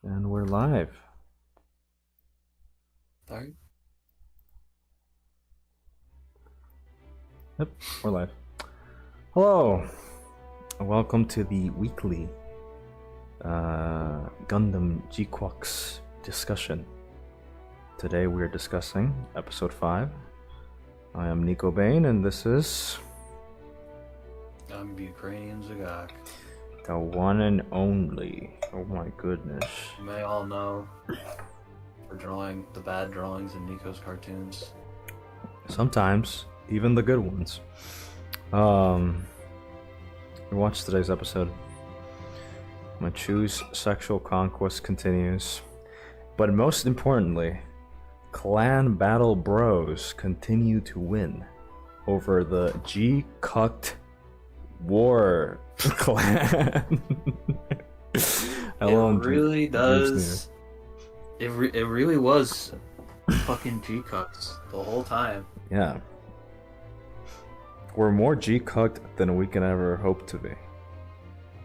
And we're live. Sorry. Yep, we're live. Hello, welcome to the weekly Gundam Gquuuuuux discussion. Today we are discussing episode 5. I am Nico Bain, and this is I'm Ukrainian Zagak. the one and only. Oh my goodness. You may all know for drawing the bad drawings in Nico's cartoons. Sometimes, even the good ones. We watched today's episode. Machu's sexual conquest continues. But most importantly, clan battle bros continue to win over the Gquuuuuux war clan. It really does. It really was fucking G-Cucks the whole time. Yeah. We're more Gquuuuuuxed than we can ever hope to be.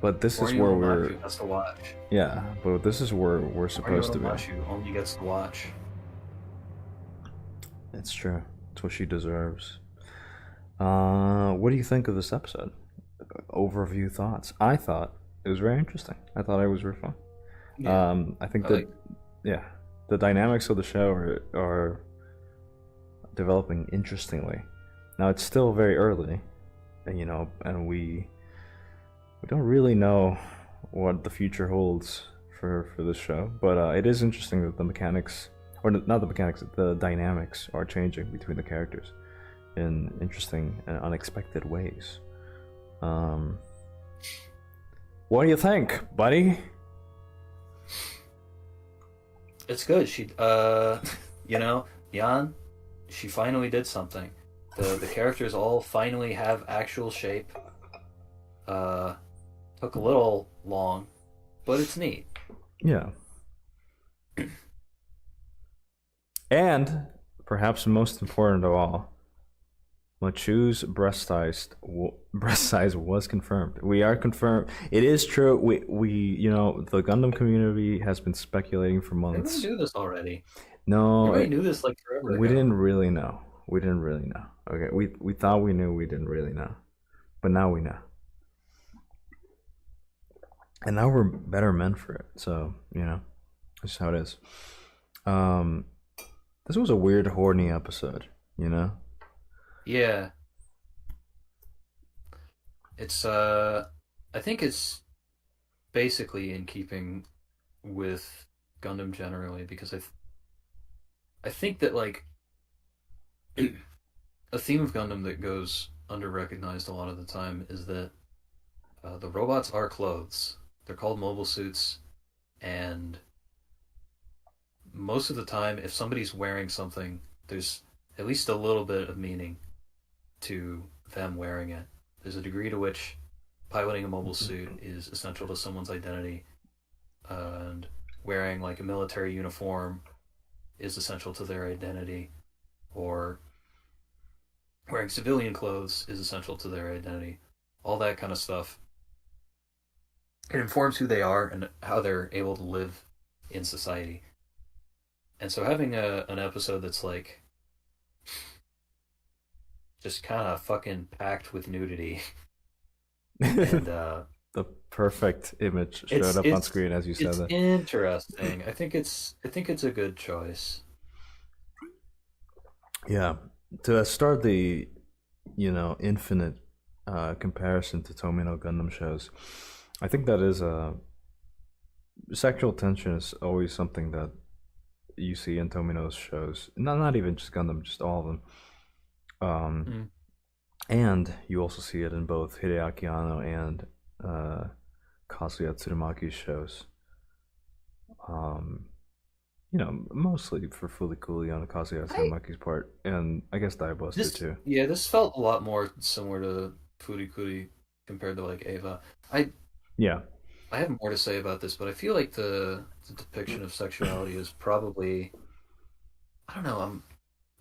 But this is where we're... has to watch. Yeah, but this is where we're supposed to be. Machu only gets to watch. It's true. It's what she deserves. What do you think of this episode? Overview thoughts. I thought it was very interesting. I thought it was very fun. Yeah. I think that, yeah, the dynamics of the show are developing interestingly. Now it's still very early, and we don't really know what the future holds for this show. But it is interesting that the mechanics, or not the mechanics, the dynamics are changing between the characters in interesting and unexpected ways. What do you think, buddy? It's good. She, Jan, she finally did something. The characters all finally have actual shape. Took a little long, but it's neat. Yeah. And perhaps most important of all, Machu's breast size was confirmed. We are confirmed. It is true. We the Gundam community has been speculating for months. Everyone knew this already. No, everybody knew this like forever we ago. didn't really know. Okay, we thought we knew. We didn't really know, but now we know. And now we're better men for it. So that's how it is. This was a weird, horny episode. Yeah. It's I think it's basically in keeping with Gundam generally because I think that like a theme of Gundam that goes under recognized a lot of the time is that the robots are clothes. They're called mobile suits, and most of the time, if somebody's wearing something, there's at least a little bit of meaning to them wearing it. There's a degree to which piloting a mobile suit is essential to someone's identity, and wearing like a military uniform is essential to their identity, or wearing civilian clothes is essential to their identity. All that kind of stuff. It informs who they are and how they're able to live in society. And so having an episode that's like just kind of fucking packed with nudity and the perfect image showed up on screen as you said it's that. interesting. I think it's a good choice. Yeah, to start the infinite comparison to Tomino Gundam shows, I think that is sexual tension is always something that you see in Tomino's shows. Not even just Gundam, just all of them. And you also see it in both Hideaki Anno and Kazuya Tsurumaki's shows. Mostly for Fully Cooley on Kazuya Tsurumaki's part, and I guess Diablos did too. Yeah, this felt a lot more similar to Furikuri compared to like Eva. I have more to say about this, but I feel like the depiction of sexuality is probably, I don't know, I'm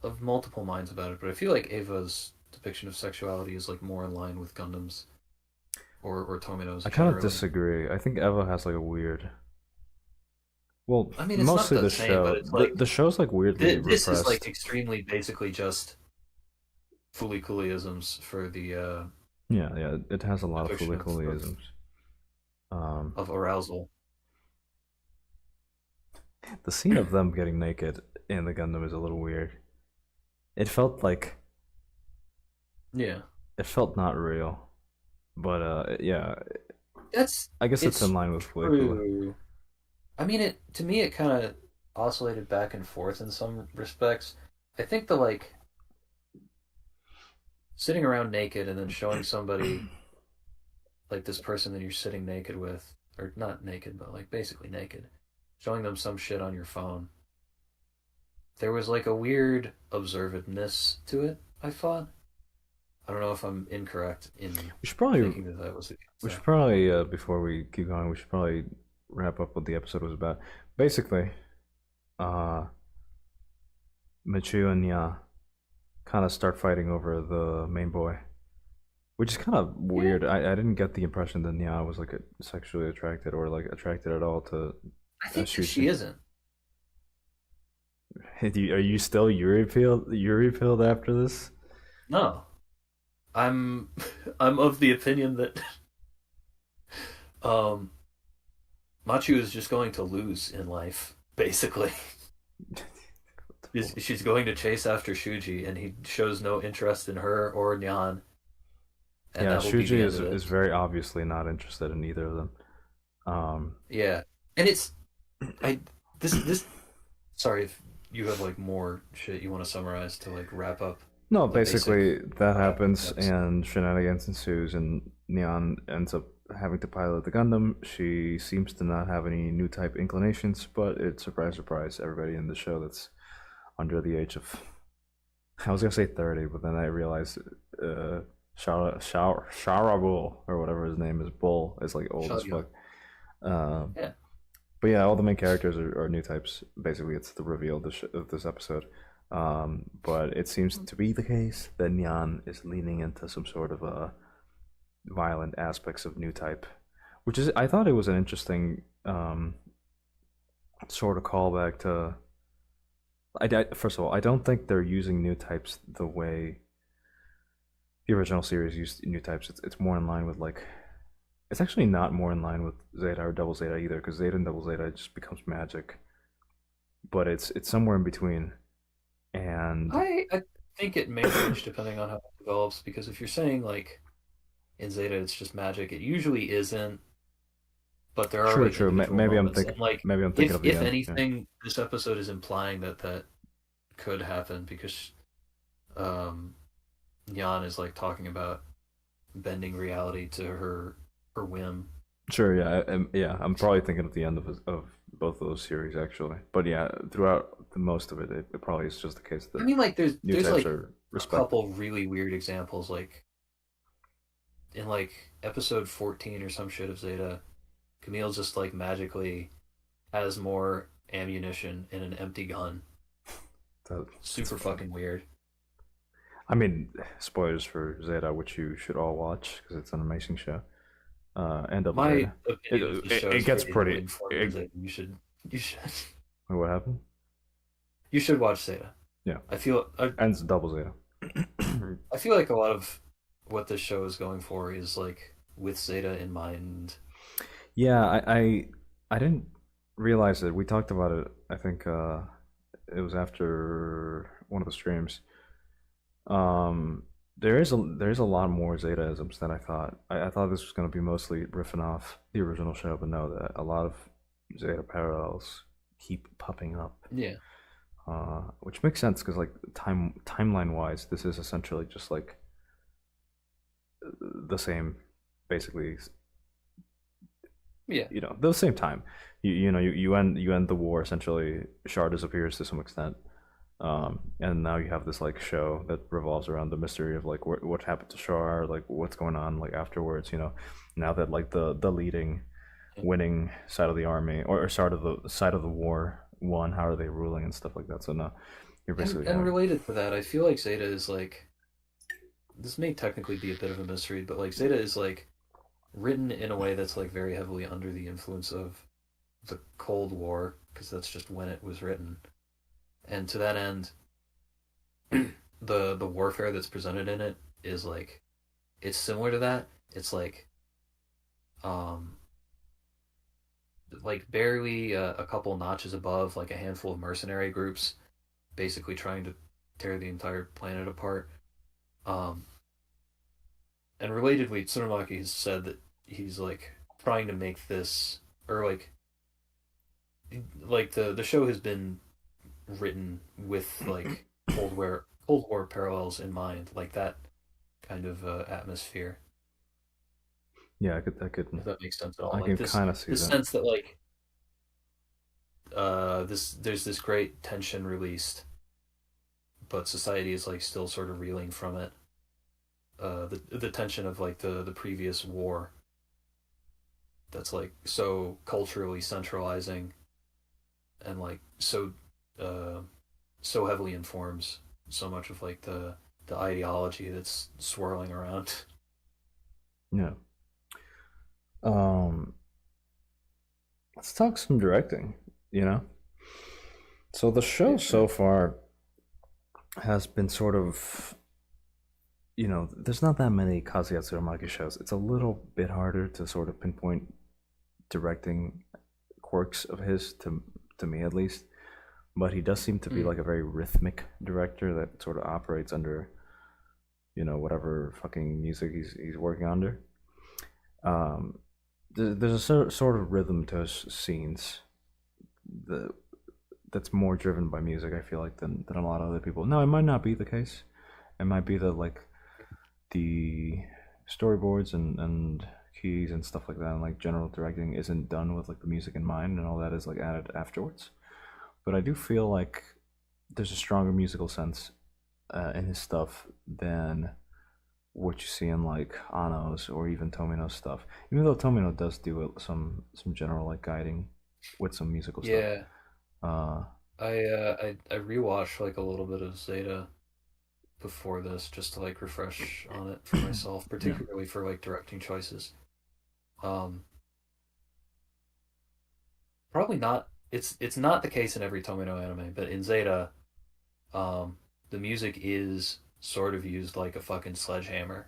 of multiple minds about it, but I feel like Eva's depiction of sexuality is like more in line with Gundam's or Tomino's. I kind of disagree. I think Eva has like a weird Well, I mean, it's not mostly the the same, but show. it's The like the show's like weirdly this is like repressed. extremely basically just fully cooleyisms for the Yeah, yeah, it has a lot of depiction fooly Um, of arousal. the scene of them getting naked in the Gundam is a little weird. It felt like Yeah, it felt not real, but yeah, that's I guess it's in it's line with fooly cooly. true. I mean, it to me it kind of oscillated back and forth in some respects. I think the like sitting around naked and then showing somebody like this person that you're sitting naked with, or not naked, but like basically naked, showing them some shit on your phone. There was like a weird observedness to it, I thought. I don't know if I'm incorrect in We should probably thinking that that was the case, we though. should probably before we keep going, we should probably wrap up what the episode was about. Basically, uh, Michiu and Nya kind of start fighting over the main boy, which is kind of Yeah, weird. I didn't get the impression that Nya was like sexually attracted or like attracted at all to I think that she Shuji. isn't. Hey, are you still Yuri pilled after this? No, I'm I'm of the opinion that um Machu is just going to lose in life, basically. She's going to chase after Shuji, and he shows no interest in her or Nyan, and Yeah, that will be Shuji the end is of it. is very obviously not interested in either of them. Um, Yeah, and it's I this. Sorry if you have like more shit you want to summarize to like wrap up no, the basic basically that what happened in the happens episode. and shenanigans ensues, and Neon ends up having to pilot the Gundam. She seems to not have any new type inclinations, but it's surprise, surprise, everybody in the show that's under the age of I was gonna say 30, but then I realized Shara Bull or whatever his name is, Bull is like old as Shut fuck. up. Um, Yeah. but yeah, all the main characters are new types. Basically, it's the reveal of this episode. But it seems to be the case that Nyan is leaning into some sort of violent aspects of new type, which is I thought it was an interesting sort of callback to. First of all, I don't think they're using new types the way the original series used new types. It's more in line with like it's actually not more in line with Zeta or Double Zeta either, because Zeta and Double Zeta just becomes magic. But it's somewhere in between. And I think it may change depending on how it develops because if you're saying like in Zeta it's just magic, it usually isn't, but there are true, like true. individual moments and like Maybe I'm thinking of the if end. Yeah, anything, this episode is implying that that could happen because um Jan is like talking about bending reality to her whim. sure. Yeah, yeah. I'm probably thinking of the end of both of those series actually. But yeah, throughout the most of it, it probably is just the case I that mean like new there's types like are a respected. couple really weird examples like in like episode 14 or some shit of Zeta, Camille just like magically has more ammunition in an empty gun. That's Super fucking weird. I mean, spoilers for Zeta, which you should all watch because it's an amazing show. And Double My Zeta. opinion of the show It is gets very heavily pretty. informed by Zeta. You should What happened? you should watch Zeta. Yeah, I feel ends Double Zeta. I feel like a lot of what this show is going for is like with Zeta in mind. Yeah, I didn't realize it. We talked about it. I think it was after one of the streams. There is a lot more Zetaisms than I thought. I thought this was going to be mostly riffing off the original show, but no, that a lot of Zeta parallels keep popping up, Yeah. which makes sense because like timeline wise, this is essentially just like the same, basically Yeah. the same time. You end the war essentially. Shar disappears to some extent, and now you have this like show that revolves around the mystery of like what happened to Shar, like what's going on like afterwards. Now that like the leading, winning side of the army or side of the war won, how are they ruling and stuff like that. So no, you're basically And having related to that, I feel like Zeta is like this may technically be a bit of a mystery, but like Zeta is like written in a way that's like very heavily under the influence of the Cold War because that's just when it was written. And to that end, the warfare that's presented in it is like it's similar to that. It's um like barely a couple notches above like a handful of mercenary groups basically trying to tear the entire planet apart. Um and relatedly, Tsurumaki has said that he's like trying to make this or like the show has been written with like Cold War parallels in mind, like that kind of atmosphere. Yeah, I could, If that makes sense at all. I Like can kind of see this that. sense that like this there's this great tension released, but society is like still sort of reeling from it. The tension of like the previous war that's like so culturally centralizing and like uh so heavily informs so much of like the ideology that's swirling around. Yeah. Um, let's talk some directing. You know, so the show Yeah, so sure. far has been sort of, there's not that many Kazuya Tsurumaki shows. It's a little bit harder to sort of pinpoint directing quirks of his to me at least. But he does seem to be Mm. like a very rhythmic director that sort of operates under, whatever fucking music he's working under. Um, there's a sort of rhythm to his scenes that that's more driven by music. I feel like than a lot of other people. No, it might not be the case. It might be that like the storyboards and keys and stuff like that, and like general directing isn't done with like the music in mind, and all that is like added afterwards. But I do feel like there's a stronger musical sense in his stuff than what you see in like Ano's or even Tomino's stuff. Even though Tomino does do some general like guiding with some musical stuff. Yeah, Uh, I rewatched like a little bit of Zeta before this just to like refresh on it for myself, yeah, particularly for like directing choices. Um, Probably not. It's not the case in every Tomino anime, but in Zeta, um, the music is sort of used like a fucking sledgehammer.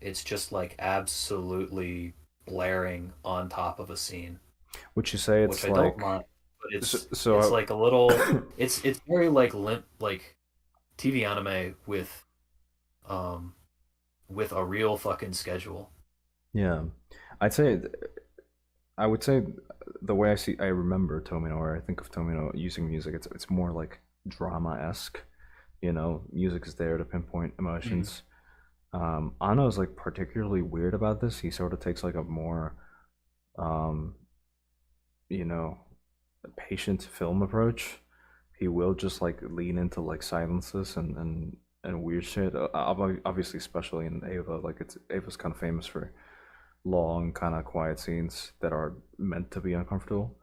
It's just like absolutely blaring on top of a scene, would you say which it's I don't like mind, but so? it's so like a little it's very like limp like TV anime um with a real fucking schedule. yeah, I'd say I would say the way I remember Tomino or I think of Tomino using music, it's more like drama esque. Music is there to pinpoint Mm. emotions. Ano is like particularly weird about this. He sort of takes like a more um, you know, patient film approach. He will just like lean into like silences and weird shit. Obviously, especially in Ava, like Ava's kind of famous for long, kind of quiet scenes that are meant to be uncomfortable.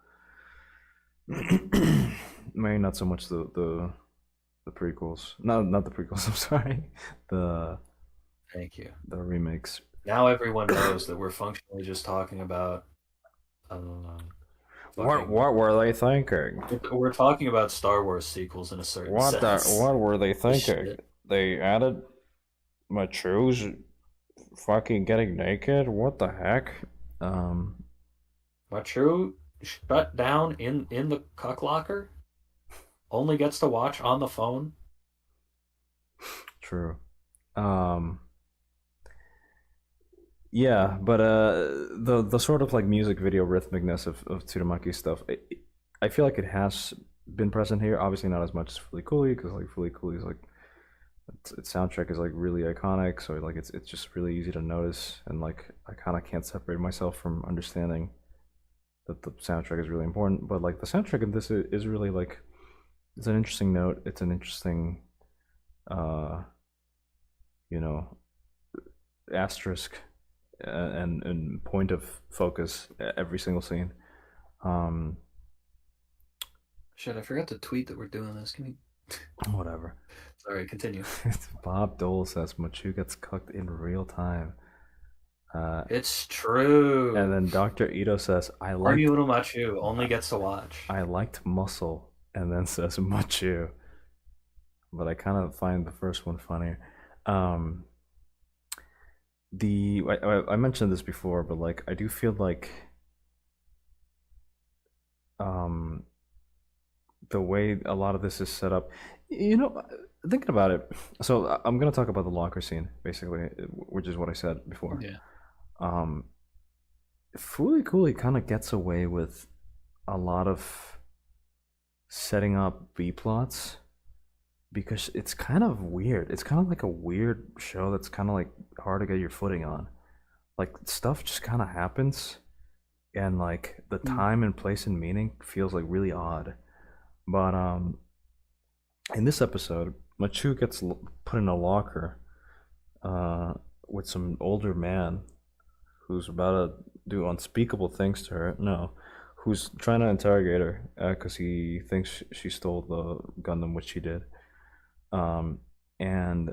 Maybe not so much the prequels. No, not the prequels. I'm sorry. The Thank you. the remakes. Now everyone knows that we're functionally just talking about um, What fucking. what were they thinking? We're talking about Star Wars sequels in a certain sense. What were they thinking? Shit. They added Machu's fucking getting naked? What the heck? Um, My true shut down in the cuck locker only gets to watch on the phone. true. Um, yeah, but the sort of like music video rhythmicness of Tsurumaki stuff, I feel like it has been present here. Obviously, not as much as Fully Cooley because like Fully Cooley is like its soundtrack is like really iconic, so like it's just really easy to notice, and like I kind of can't separate myself from understanding that the soundtrack is really important. But like the soundtrack in this is really like it's an interesting note. It's an interesting uh you know asterisk and point of focus every single scene. Um, Shit, I forgot to tweet that we're doing this. Can you? whatever. Sorry, continue. Bob Dole says Machu gets cooked in real time. Uh, It's and true. then Dr. Ito says, Horny little Machu only gets to watch. I liked muscle, and then says Machu. But I kind of find the first one funnier. Um, I mentioned this before, but like I do feel like um the way a lot of this is set up, you know, thinking about it. So I'm gonna talk about the locker scene basically, which is what I said before. Yeah. Um, Fooly Cooley kind of gets away with a lot of setting up B plots because it's kind of weird. It's kind of like a weird show that's kind of like hard to get your footing on. Like stuff just kind of happens, and like the Mm. time and place and meaning feels like really odd. But in this episode, Machu gets put in a locker uh, with some older man who's about to do unspeakable things to her. No, who's trying to interrogate her because he thinks she stole the Gundam, which she did. And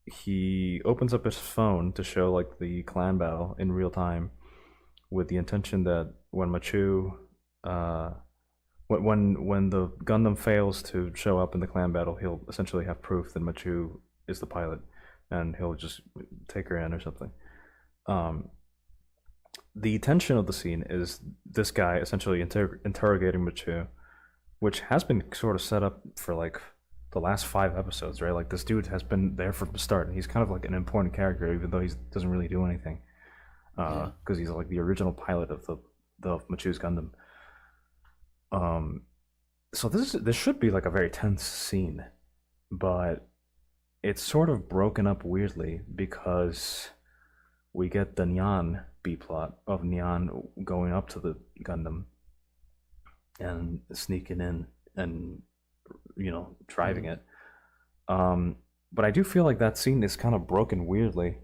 he opens up his phone to show like the clan battle in real time, with the intention that when Machu, uh, when the Gundam fails to show up in the clan battle, he'll essentially have proof that Machu is the pilot, and he'll just take her in or something. Um, the tension of the scene is this guy essentially interrogating Machu, which has been sort of set up for like the last 5 episodes, right? Like this dude has been there from the start, and he's kind of like an important character, even though he doesn't really do anything, Yeah. because he's like the original pilot of the Machu's Gundam. Um, so this should be like a very tense scene, but it's sort of broken up weirdly because we get the Nyan B plot of Nyan going up to the Gundam and sneaking in and driving Mm. it. Um, but I do feel like that scene is kind of broken weirdly,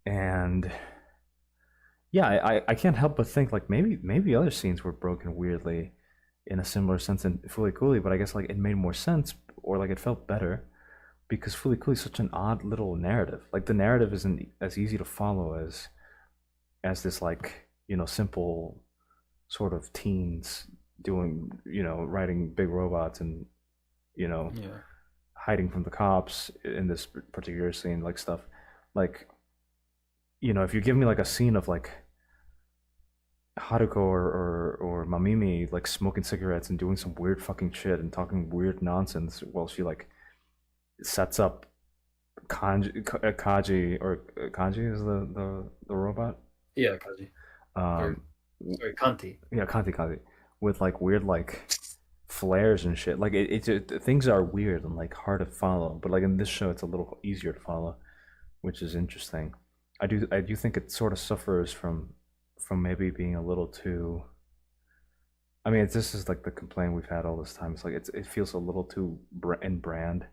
and yeah, I can't help but think like maybe other scenes were broken weirdly in a similar sense in Fully Cooley, but I guess like it made more sense or like it felt better because Fully Cooley is such an odd little narrative. Like the narrative isn't as easy to follow as this like simple sort of teens doing riding big robots and you know Yeah. hiding from the cops in this particular scene, like stuff like if you give me like a scene of like Haruko or Mamimi like smoking cigarettes and doing some weird fucking shit and talking weird nonsense while she like sets up Kaji, or Kanji is the robot. Yeah, Kaji. Or Um, sorry, Kanti. yeah, Kanti with like weird like flares and shit. Like things are weird and like hard to follow, but like in this show, it's a little easier to follow, which is interesting. I do think it sort of suffers from maybe being a little too. I mean, this is like the complaint we've had all this time. It's like it feels a little too in brand,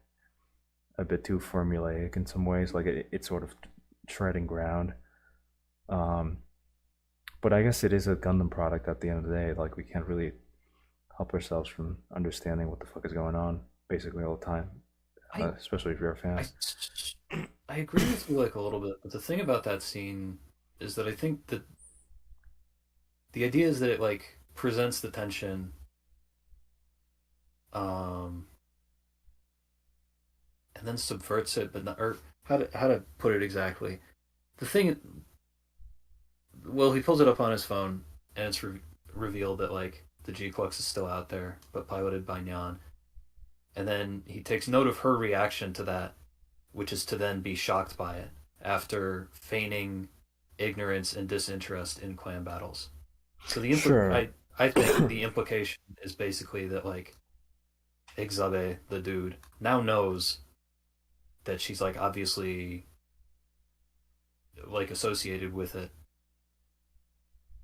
a bit too formulaic in some ways. Like it's sort of treading ground. Um, but I guess it is a Gundam product at the end of the day. Like we can't really help ourselves from understanding what the fuck is going on basically all the time, I especially if you're a fan. I I agree with you like a little bit, but the thing about that scene is that I think that the idea is that it like presents the tension, um, and then subverts it, but not, or how to put it exactly. The thing, well, he pulls it up on his phone, and it's revealed that like the Gquuuuuux is still out there, but piloted by Nyan, and then he takes note of her reaction to that, which is to then be shocked by it after feigning ignorance and disinterest in clan battles. So Sure. I think the implication is basically that like Ixabe, the dude, now knows that she's like obviously like associated with it,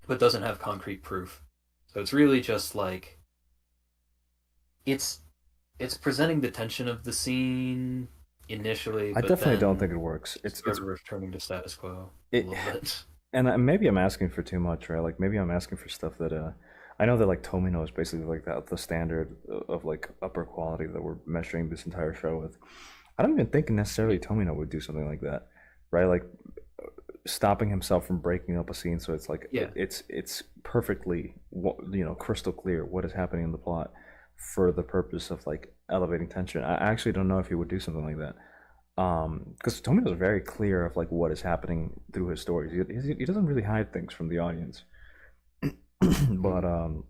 but doesn't have concrete proof. So it's really just like it's it's presenting the tension of the scene initially, I but definitely don't then think it works. sort of returning to status quo a It little bit. and maybe I'm asking for too much, right? Like maybe I'm asking for stuff that I know that like Tomino is basically like the standard of like upper quality that we're measuring this entire show with. I don't even think necessarily Tomino would do something like that, right? Like stopping himself from breaking up a scene, so it's like Yeah. it's perfectly crystal clear what is happening in the plot for the purpose of like elevating tension. I actually don't know if he would do something like that. Because Tomino's very clear of like what is happening through his stories. He doesn't really hide things from the audience. But Mm.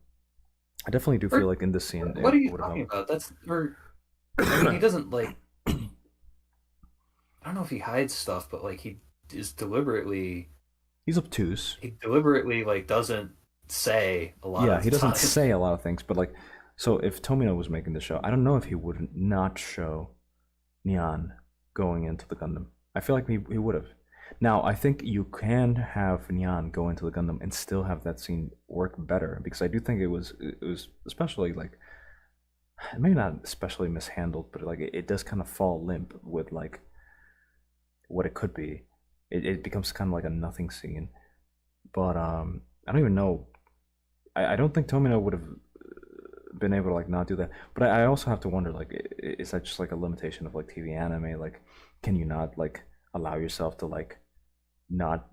I definitely do feel Or like in this scene what are it you would have talking helped. about? That's or I mean, he doesn't like. I don't know if he hides stuff, but like is deliberately He's obtuse. he deliberately like doesn't say a lot Yeah, of he the doesn't time. say a lot of things, but like, so if Tomino was making the show, I don't know if he would not show Nyan going into the Gundam. I feel like he would have. Now, I think you can have Nyan go into the Gundam and still have that scene work better because I do think it was especially like maybe not especially mishandled, but like it does kind of fall limp with like what it could be. It becomes kind of like a nothing scene. But I don't even know. I don't think Tomino would have been able to like not do that. But I also have to wonder like is that just like a limitation of like TV anime? Like, can you not like allow yourself to like not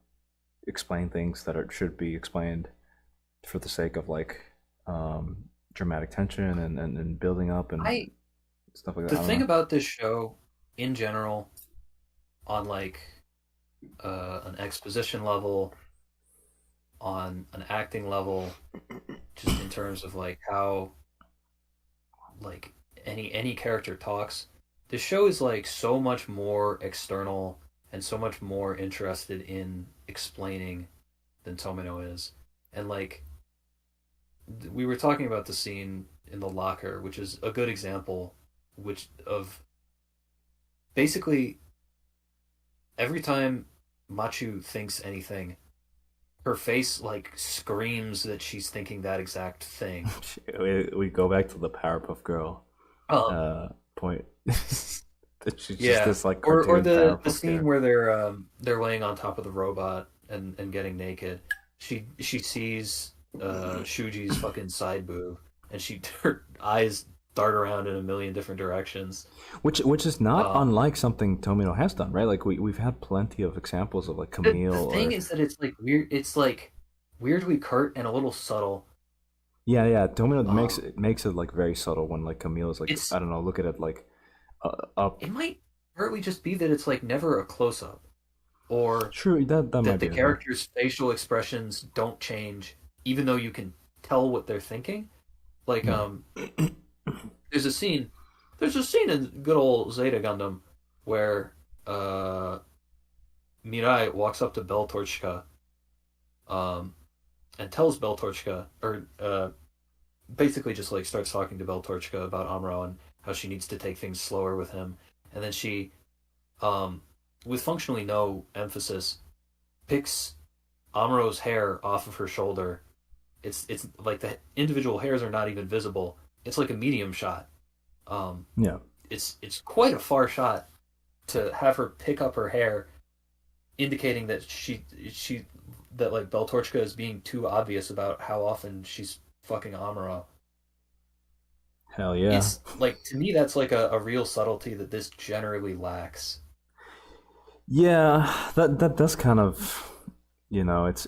explain things that should be explained for the sake of like dramatic tension and building up and I stuff like that? The I don't thing know. about this show in general, on like an exposition level, on an acting level, just in terms of like how like any character talks, the show is like so much more external and so much more interested in explaining than Tomino is. And like we were talking about the scene in the locker, which is a good example, which of basically every time Machu thinks anything, her face like screams that she's thinking that exact thing. We go back to the Powerpuff Girl Um, uh, point. She's just yeah, this like or cartoon the Powerpuff scene Girl. where they're laying on top of the robot and getting naked. She sees Shuji's fucking side boob, and her eyes dart around in a million different directions. Which is not Um, unlike something Tomino has done, right? Like we've had plenty of examples of like the Camille thing or is that it's like weird. It's like weirdly curt and a little subtle. yeah. Tomino makes Um, it makes it like very subtle when like Camille is like it's I don't know, look at it like up. it might partly just be that it's like never a close up, or True, that might that be the a thing. characters' facial expressions don't change, even though you can tell what they're thinking. Like, Yeah. there's a scene, there's a scene in good old Zeta Gundam where Mirai walks up to Beltorchka, um, and tells Beltorchka, or basically just like starts talking to Beltorchka about Amuro and how she needs to take things slower with him, and then she, um, with functionally no emphasis, picks Amuro's hair off of her shoulder. It's like the individual hairs are not even visible. It's like a medium shot. Um, Yeah. it's quite a far shot to have her pick up her hair, indicating that she that like Beltorchka is being too obvious about how often she's fucking Amuro. Hell yeah. It's like to me that's like a real subtlety that this generally lacks. Yeah, that does kind of it's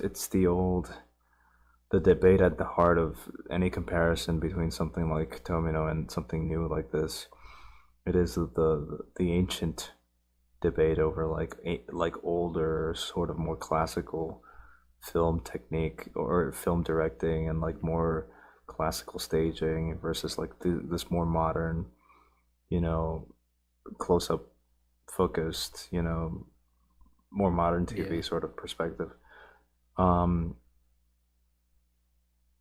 the debate at the heart of any comparison between something like Tomino and something new like this. It is the ancient debate over like older, sort of more classical film technique or film directing and like more classical staging versus like this more modern, you know, close up focused, more modern Yeah, TV sort of perspective. Um,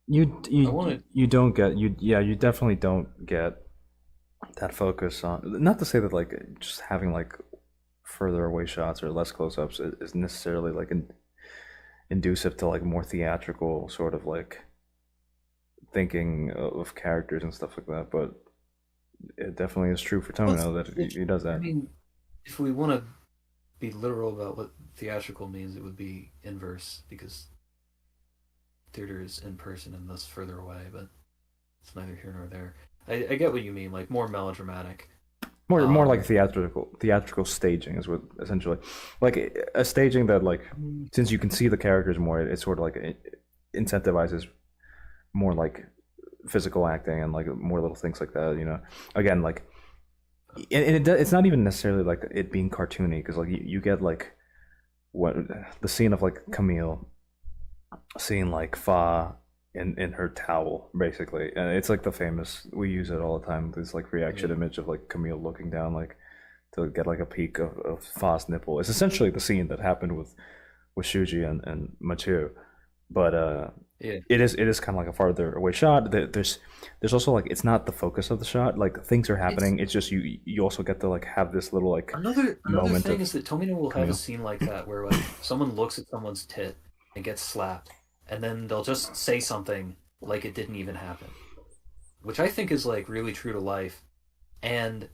you I you wanted. you don't get you yeah you definitely don't get that focus on. Not to say that like just having like further away shots or less close ups is necessarily like inducive to like more theatrical sort of like thinking of characters and stuff like that. But it definitely is true for Well, Tomino that he does I that. mean, if we want to be literal about what theatrical means, it would be inverse because theater is in person and thus further away. But it's neither here nor there. I get what you mean, like more melodramatic. More like Um, theatrical staging is what essentially, like a staging that like since you can see the characters more, it sort of like it incentivizes more like physical acting and like more little things like that. Again, like it's not even necessarily like it being cartoony because like you get like what the scene of like Camille seeing like Fa in her towel basically, and it's like the famous we use it all the time. This like reaction yeah, image of like Camille looking down like to get like a peek of Fa's nipple. It's essentially the scene that happened with Shuji and Machu, but yeah. it is kind of like a farther away shot. There's also like it's not the focus of the shot. Like things are It's happening. It's just you also get to like have this little like another moment thing of is that Tomino will have a Camille. scene like that where like someone looks at someone's tit and gets slapped, and then they'll just say something like it didn't even happen, which I think is like really true to life. And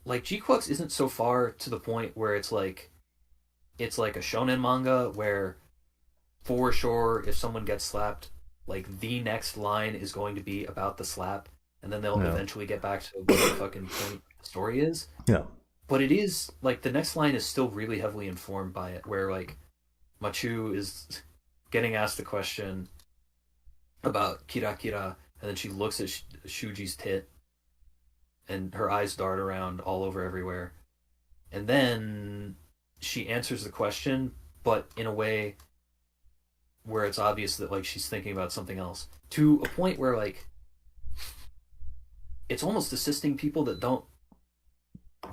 like Gquuuuuux isn't so far to the point where it's like a shonen manga where for sure if someone gets slapped, like the next line is going to be about the slap, and then they'll Yeah, eventually get back to what the fucking point the story is. yeah, But it is like the next line is still really heavily informed by it, where like Machu is getting asked a question about Kira Kira, and then she looks at Shuji's tit, and her eyes dart around all over everywhere, and then she answers the question, but in a way where it's obvious that like she's thinking about something else, to a point where like it's almost assisting people that don't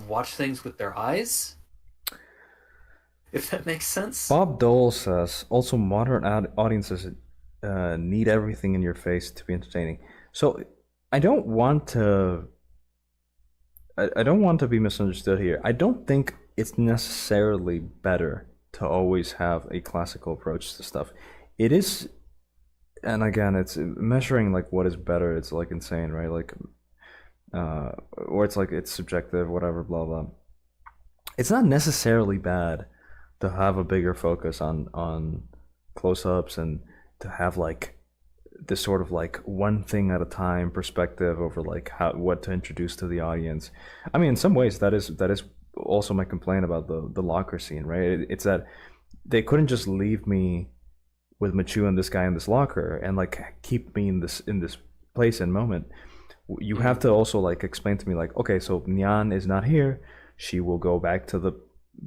watch things with their eyes, if that makes sense. Bob Dole says also modern audiences need everything in your face to be entertaining. So I don't want to I don't want to be misunderstood here. I don't think it's necessarily better to always have a classical approach to stuff. It is, and again, it's measuring like what is better. It's like insane, right? Like, or it's like it's subjective, whatever, blah blah. It's not necessarily bad to have a bigger focus on close-ups and to have like this sort of like one thing at a time perspective over like how what to introduce to the audience. I mean, in some ways, that is also my complaint about the locker scene, right? It's that they couldn't just leave me with Machu and this guy in this locker and like keep me in this place and moment. You have Mm-hmm. to also like explain to me like, okay, so Nyan is not here. She will go back to the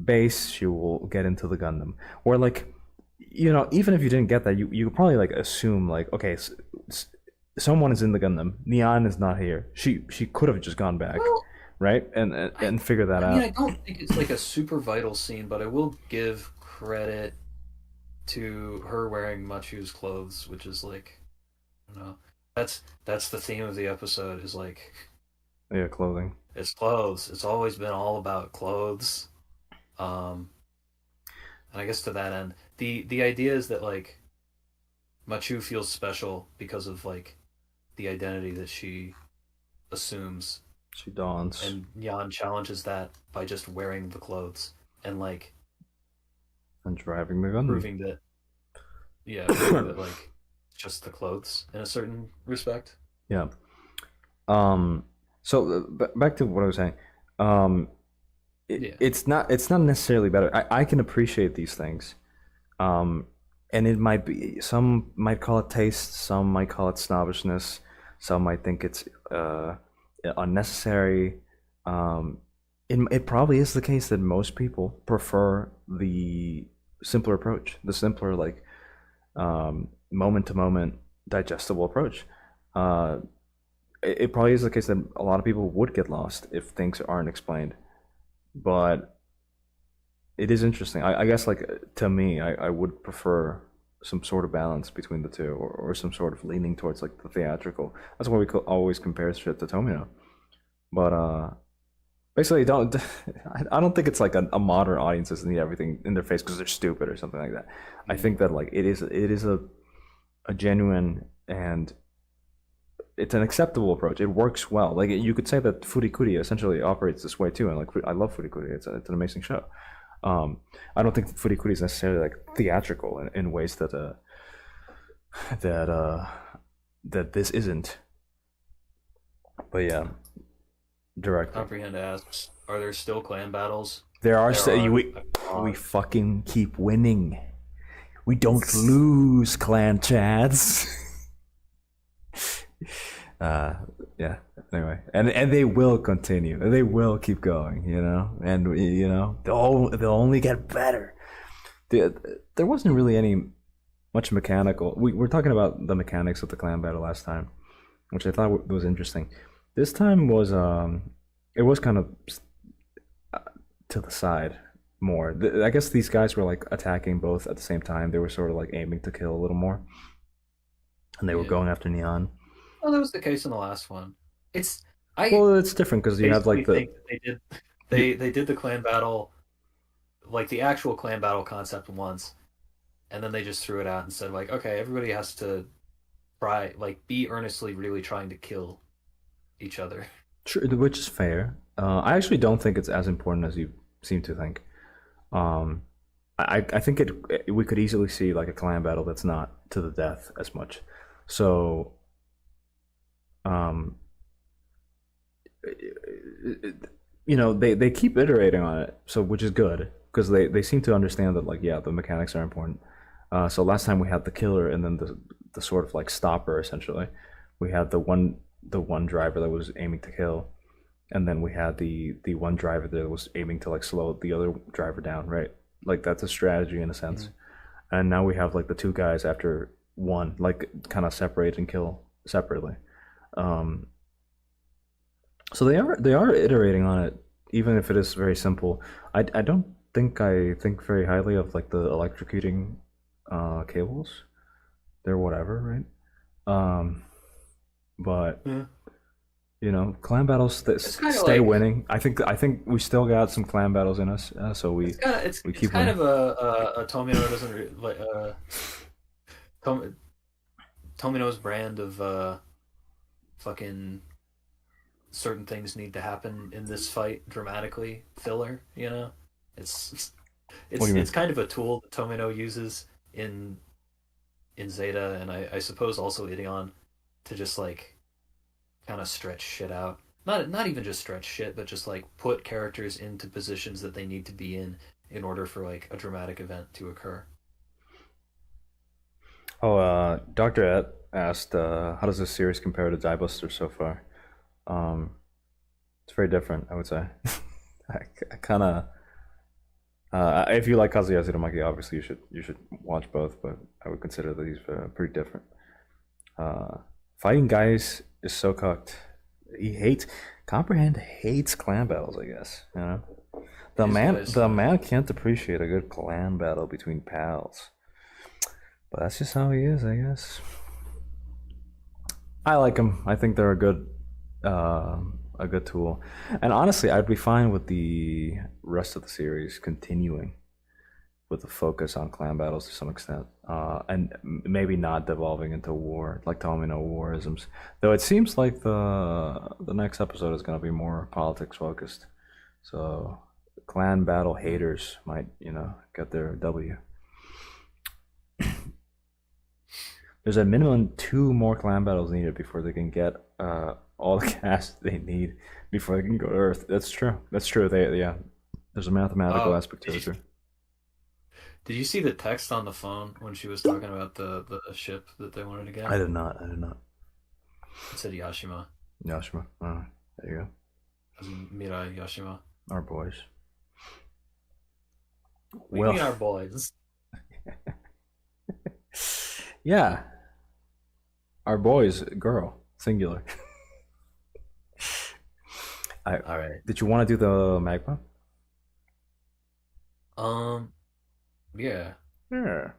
base. She will get into the Gundam. Or like, even if you didn't get that, you could probably like assume like, okay, someone is in the Gundam. Nyan is not here. She could have just gone back, Well, right? And and, I and figure that I mean, out. I don't think it's like a super vital scene, but I will give credit to her wearing Machu's clothes, which is like, I don't know, that's the theme of the episode is like Yeah, clothing. it's clothes. It's always been all about clothes. Um, and I guess to that end, the idea is that like Machu feels special because of like the identity that she assumes, She dons and Yan challenges that by just wearing the clothes and like and driving the Gundam. proving that, yeah, proving that like it's just the clothes in a certain respect. Yeah. Um. So back to what I was saying. Um. Yeah, It's not necessarily better. I can appreciate these things. Um. And it might be some might call it taste, some might call it snobbishness, some might think it's unnecessary. Um. It probably is the case that most people prefer the simpler approach, the simpler like moment to moment digestible approach. Uh, it probably is the case that a lot of people would get lost if things aren't explained. But it is interesting. I guess like to me, I would prefer some sort of balance between the two, or some sort of leaning towards like the theatrical. That's why we always compare shit to Tomino. But basically, don't I don't think it's like a modern audiences need everything in their face because they're stupid or something like that. I yeah, think that like it is a genuine and it's an acceptable approach. It works well. Like you could say that Furikuri essentially operates this way too, and like I love Furikuri. It's an amazing show. I don't think Furikuri is necessarily like theatrical in ways that that this isn't. But yeah, directly. Comprehend asks, are there still clan battles? There are There are. we fucking keep winning. We don't lose, clan chads. uh, yeah. Anyway, and they will continue. They will keep going. You know, and you know they'll only get better. There wasn't really any much mechanical. We were talking about the mechanics of the clan battle last time, which I thought was interesting. This time was it was kind of to the side more. I guess these guys were like attacking both at the same time. They were sort of like aiming to kill a little more, and they were Yeah. going after Neon. Well, that was the case in the last one. It's I Well, it's different because you have basically like the think that they did you, they did the clan battle, like the actual clan battle concept once, and then they just threw it out and said like, okay, everybody has to try, like, be earnestly really trying to kill each other. which is fair. I actually don't think it's as important as you seem to think. Um, I think we could easily see like a clan battle that's not to the death as much. So um, you know they keep iterating on it, so which is good because they seem to understand that like yeah the mechanics are important. So last time we had the killer and then the sort of like stopper essentially. We had the one driver that was aiming to kill, and then we had the one driver that was aiming to like slow the other driver down, right? Like that's a strategy in a sense. Mhm. And now we have like the two guys after one, like kind of separate and kill separately. Um, so they are iterating on it, even if it is very simple. I don't think I think very highly of like the electrocuting cables. They're whatever, right? Um, but Yeah. you know, clan battles It's kind of stay like winning. I think we still got some clan battles in us, so we it's keep kind winning. of a Tomino doesn't like Tom, Tomino's brand of fucking certain things need to happen in this fight dramatically filler. You know, it's What do you it's mean? kind of a tool that Tomino uses in Zeta, and I suppose also Ideon, to just like kind of stretch shit out. Not even just stretch shit, but just like put characters into positions that they need to be in order for like a dramatic event to occur. Oh, Doctor Et asked, how does this series compare to Die Buster so far? Um, it's very different, I would say. I kind of, if you like Kazuya Zudamaki, obviously you should watch both, but I would consider these pretty different. Uh, Fighting guys is so cooked. He hates Comprehend hates clan battles. I guess you know These guys, the man can't appreciate a good clan battle between pals. But that's just how he is, I guess. I like them. I think they're a good tool. And honestly, I'd be fine with the rest of the series continuing with the focus on clan battles to some extent, and maybe not devolving into war, like telling me no warisms. Though it seems like the next episode is going to be more politics focused, so clan battle haters might get their W. There's a minimum two more clan battles needed before they can get all the cast they need before they can go to Earth. That's true. That's true. They yeah. There's a mathematical oh, aspect to it too. did you see the text on the phone when she was talking about the ship that they wanted to get? I did not. I did not. It said Yashima, Yashima. There you go. as in Mirai Yashima. Our boys. We Well, mean our boys. yeah, our boys, girl, singular. I All right. did you want to do the magma? Um. Yeah. Yeah.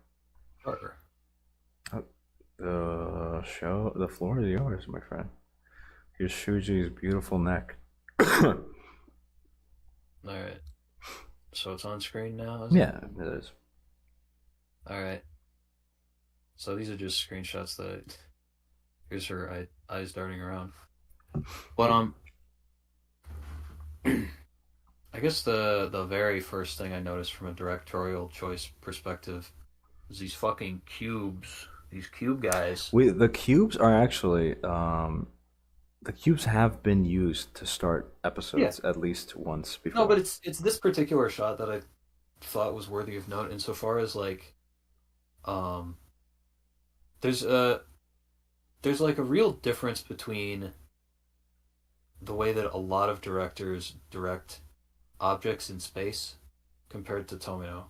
Sure. The floor is yours, my friend. Here's Shuji's beautiful neck. Yeah, All right. So it's on screen now, is it? it is. All right. So these are just screenshots that here's her eyes darting around. But I guess the very first thing I noticed from a directorial choice perspective is these fucking cubes. These cube guys. The cubes are actually the cubes have been used to start Yeah. episodes at least once No, but before. it's this particular shot that I thought was worthy of note insofar as like um there's a there's like a real difference between the way that a lot of directors direct objects in space compared to Tomino.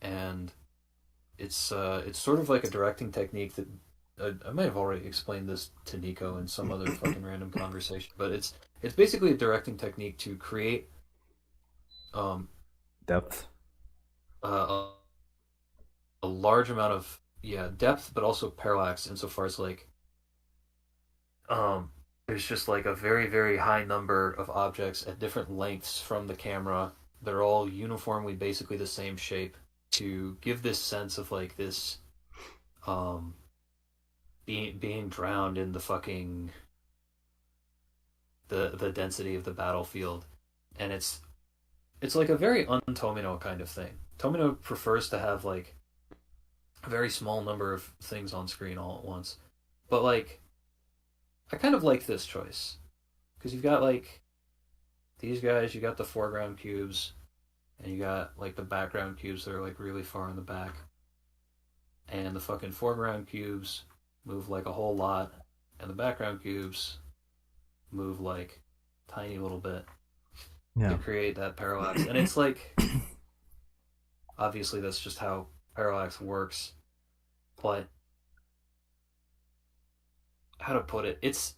And it's sort of like a directing technique that I might have already explained this to Nico in some other fucking random conversation, but it's basically a directing technique to create um Depth. a, a large amount of depth, but also parallax insofar as like um there's just like a very very high number of objects at different lengths from the camera that are all uniformly basically the same shape to give this sense of like this um being drowned in the fucking the density of the battlefield. And it's like a very un-Tomino kind of thing. Tomino prefers to have like a very small number of things on screen all at once. But like I kind of like this choice because you've got like these guys, you got the foreground cubes, and you got like the background cubes that are like really far in the back, and the fucking foreground cubes move like a whole lot, and the background cubes move like tiny little bit to Yeah. create that parallax. And it's like obviously that's just how parallax works, but how to put it? It's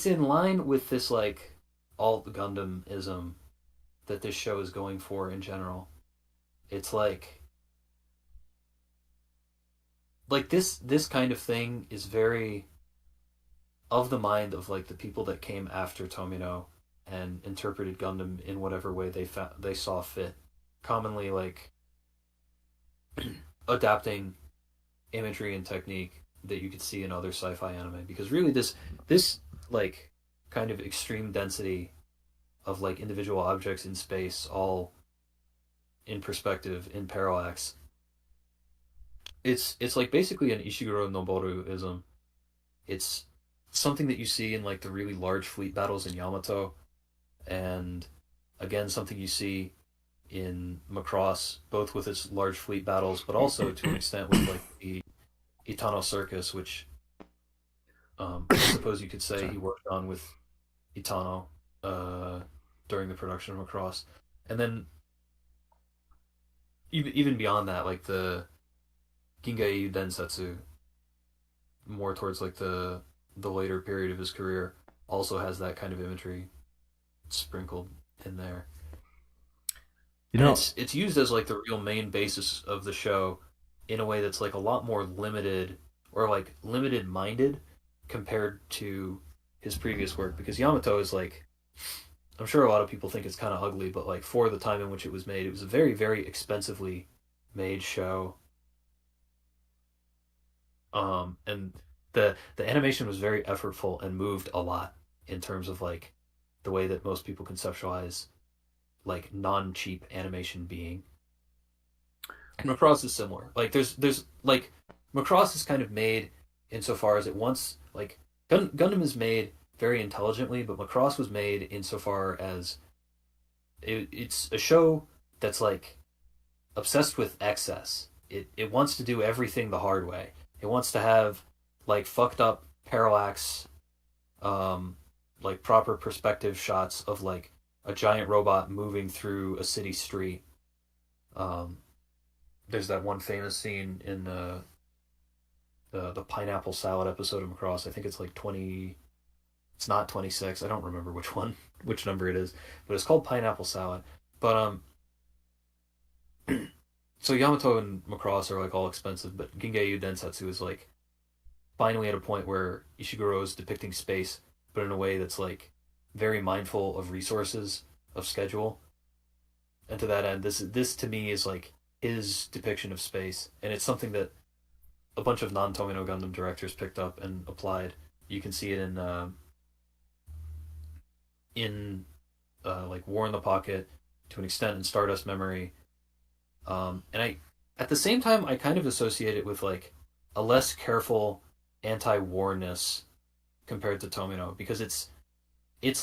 in line with this like alt Gundamism that this show is going for in general. It's like this kind of thing is very of the mind of like the people that came after Tomino and interpreted Gundam in whatever way they saw fit. Commonly like adapting imagery and technique that you could see in other sci-fi anime because really this like kind of extreme density of like individual objects in space all in perspective in parallax, it's like basically an Ishiguro Noboruism. It's something that you see in like the really large fleet battles in Yamato, and again something you see in Macross, both with its large fleet battles, but also to an extent with like the Itano Circus, which I suppose you could say Sorry. he worked on with Itano uh, during the production of Macross, and then even beyond that, like the Gingai Densetsu, more towards like the later period of his career, also has that kind of imagery sprinkled in there, You and know, it's used as like the real main basis of the show in a way that's like a lot more limited or like limited minded compared to his previous work because Yamato is like I'm sure a lot of people think it's kind of ugly, but like for the time in which it was a very very expensively made show. And the animation was very effortful and moved a lot in terms of like the way that most people conceptualize like non cheap animation being. And Macross is similar. Like there's like Macross is kind of made insofar as it wants like Gundam is made very intelligently, but Macross was made insofar as it's a show that's like obsessed with excess. It wants to do everything the hard way. It wants to have like fucked up parallax, um, like proper perspective shots of like a giant robot moving through a city street. Um, there's that one famous scene in the pineapple salad episode of Macross. I think it's like 20. It's not 26. I don't remember which one, which number it is, but it's called pineapple salad. But so Yamato and Macross are like all expensive, but Gingeyu Densetsu is like finally at a point where Ishiguro is depicting space, but in a way that's like very mindful of resources, of schedule. And to that end, this to me is like his depiction of space, and it's something that a bunch of non-Tomino Gundam directors picked up and applied. You can see it in like War in the Pocket, to an extent in Stardust Memory, and I at the same time I kind of associate it with like a less careful anti-warness compared to Tomino because it's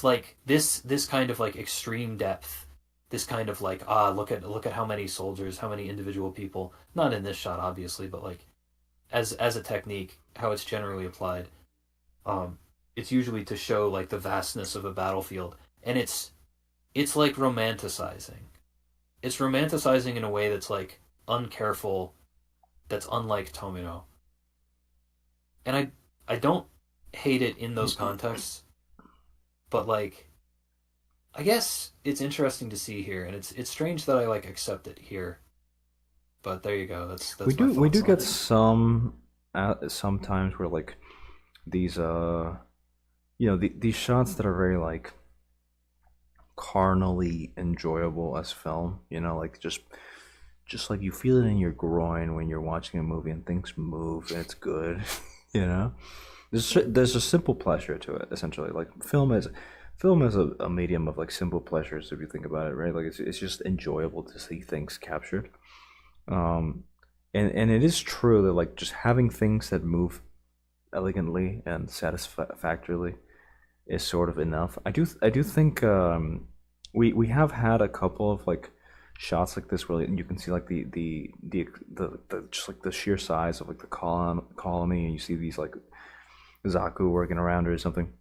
like this kind of like extreme depth, this kind of like look at how many soldiers, how many individual people, not in this shot obviously, but like as a technique, how it's generally applied. Um, it's usually to show like the vastness of a battlefield, and it's like romanticizing. It's romanticizing in a way that's like uncareful, that's unlike Tomino. And I don't hate it in those contexts, but like I guess it's interesting to see here, and it's strange that I like accept it here. But there you go. We That's my do we do thoughts on get it. sometimes where like these these shots that are very like carnally enjoyable as film, like just like you feel it in your groin when you're watching a movie and things move and it's good. you know there's a simple pleasure to it, essentially. Like film is a medium of like simple pleasures, if you think about it, right? Like it's just enjoyable to see things captured. um and it is true that like just having things that move elegantly and satisfactorily is sort of enough. I do think we have had a couple of like shots like this where you can see like the just like the sheer size of like the colony, and you see these like Zaku working around or something,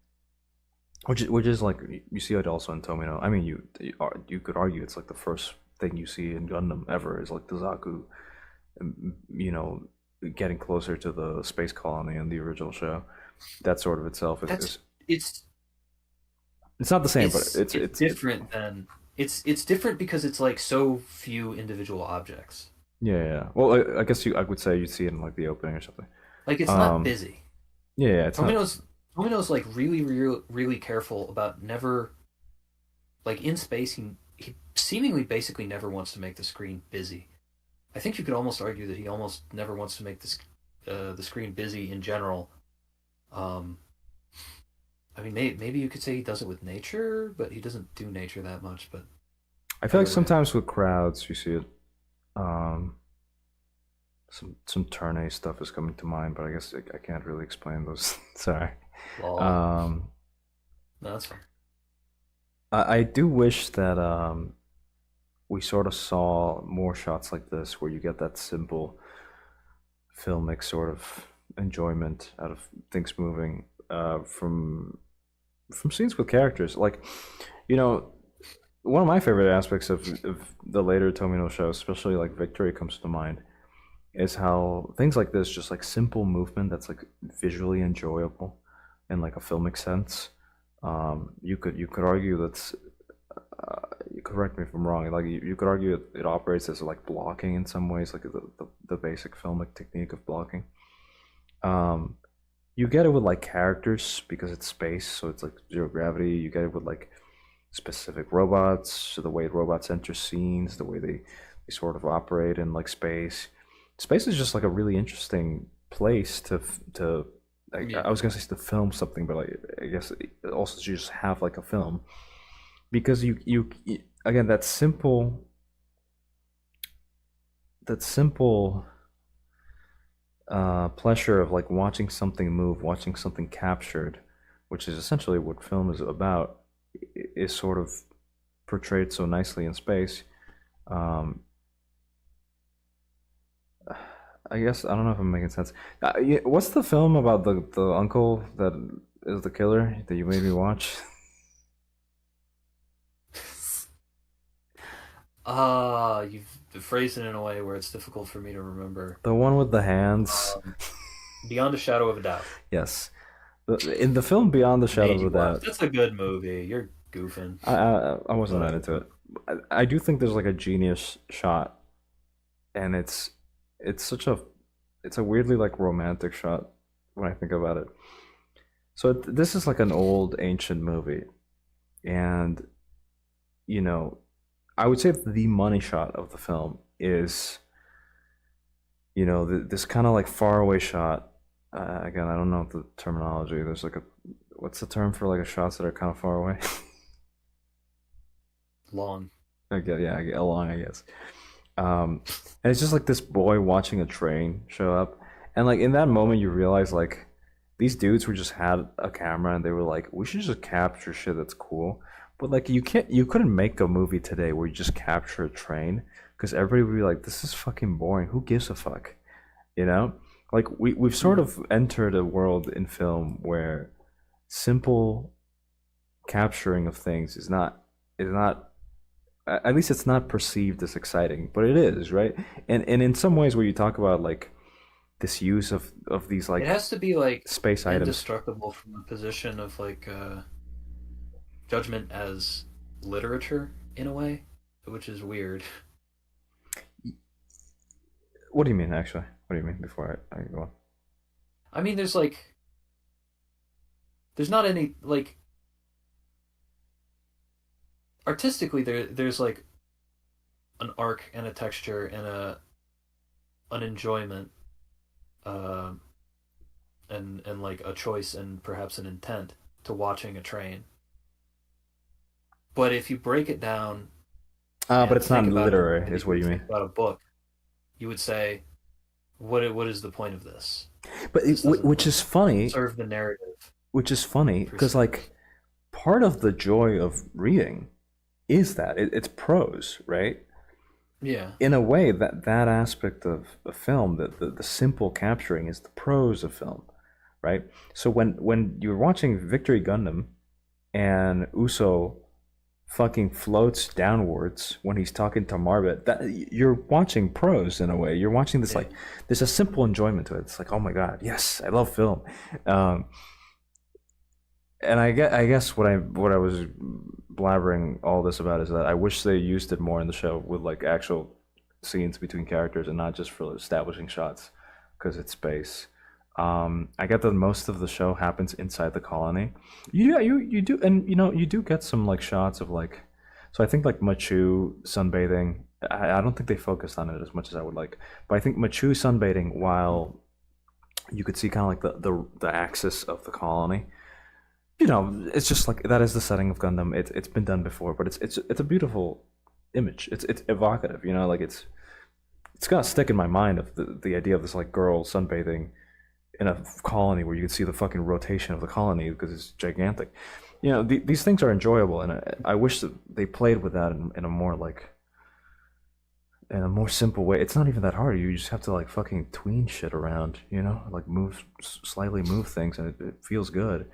which is like you see it also in Tomino. I mean, you could argue it's like the first thing you see in Gundam ever is like the Zaku, you know, getting closer to the space colony in the original show. That sort of itself That's is it's it's not the same, but it's different than it's different because it's like so few individual objects. yeah, yeah, yeah. Well, I guess I would say you'd see it in like the opening or something. Like it's not Um, busy. yeah, yeah, it's not. Tomino's like really careful about never like in space he seemingly basically never wants to make the screen busy. I think you could almost argue that he almost never wants to make this the screen busy in general. Um, I mean, maybe you could say he does it with nature, but he doesn't do nature that much. But I feel like either way, sometimes with crowds you see it. Um, some turn A stuff is coming to mind, but I guess I can't really explain those. Sorry. lol. Um, No, that's fine. I do wish that we sort of saw more shots like this where you get that simple filmic sort of enjoyment out of things moving from scenes with characters. Like, you know, one of my favorite aspects of the later Tomino shows, especially like Victory comes to mind, is how things like this, just like simple movement that's like visually enjoyable in like a filmic sense. You could argue that's you correct me if I'm wrong. Like you could argue it operates as like blocking in some ways, like the basic filmic technique of blocking. Um, you get it with like characters because it's space, so it's like zero gravity. You get it with like specific robots, so the way robots enter scenes, the way they sort of operate in like space. Space is just like a really interesting place to. Yeah, I was gonna say to film something, but like I guess also to just have like a film, because again that simple pleasure of like watching something move, watching something captured, which is essentially what film is about, is sort of portrayed so nicely in space. Um, I guess I don't know if I'm making sense. Yeah, what's the film about the uncle that is the killer that you made me watch? you've phrased it in a way where it's difficult for me to remember. The one with the hands. Um, Beyond a shadow of a doubt. Yes, in the film Beyond the Shadow Made of you a watch. Doubt. That's a good movie. You're goofing, I wasn't but that into it. I do think there's like a genius shot, and it's such a it's a weirdly like romantic shot when I think about it. So this is like an old ancient movie, and you know, I would say that the money shot of the film is this kind of like far away shot. Again, I don't know the terminology. There's like a what's the term for like a shots that are kind of far away? long. Okay, yeah, along, I guess. And it's just like this boy watching a train show up, and like in that moment, you realize like these dudes were just had a camera and they were like, we should just capture shit that's cool. But like you couldn't make a movie today where you just capture a train because everybody would be like, this is fucking boring. Who gives a fuck? You know? Like we've sort of entered a world in film where simple capturing of things is not at least it's not perceived as exciting, but it is, right? And in some ways where you talk about like this use of these It like has to be like space items. indestructible from a position of like judgment as literature in a way, which is weird. What do you mean actually? What do you mean before I go on? I mean, there's not any like artistically there's like an arc and a texture and a an enjoyment uh, and like a choice and perhaps an intent to watching a train. But if you break it down But and it's not think about it in the literary, way that is you what would you think mean. about a book, you would say, what is the point of this? But This doesn't which like is funny, serve the narrative per because se. like part of the joy of reading is that it's prose, right? Yeah. In a way, that aspect of a film, the simple capturing is the prose of film, right? So when you're watching Victory Gundam and Uso fucking floats downwards when he's talking to Marbet, that you're watching prose in a way. You're watching this Yeah. like there's a simple enjoyment to it. It's like, oh my god, yes, I love film. Um, and I guess what I was blabbering all this about is that I wish they used it more in the show with like actual scenes between characters and not just for establishing shots because it's space. I get that most of the show happens inside the colony. You do, and you do get some like shots of like, so I think like Machu sunbathing. I don't think they focused on it as much as I would like, but I think Machu sunbathing while you could see kind of like the axis of the colony. It's just like that is the setting of Gundam. It's been done before, but it's a beautiful image. It's evocative. Like it's got to stick in my mind of the idea of this like girl sunbathing in a colony where you can see the fucking rotation of the colony because it's gigantic. These things are enjoyable, and I wish that they played with that in a more like in a more simple way. It's not even that hard. You just have to like fucking tween shit around, like slightly move things, and it feels good.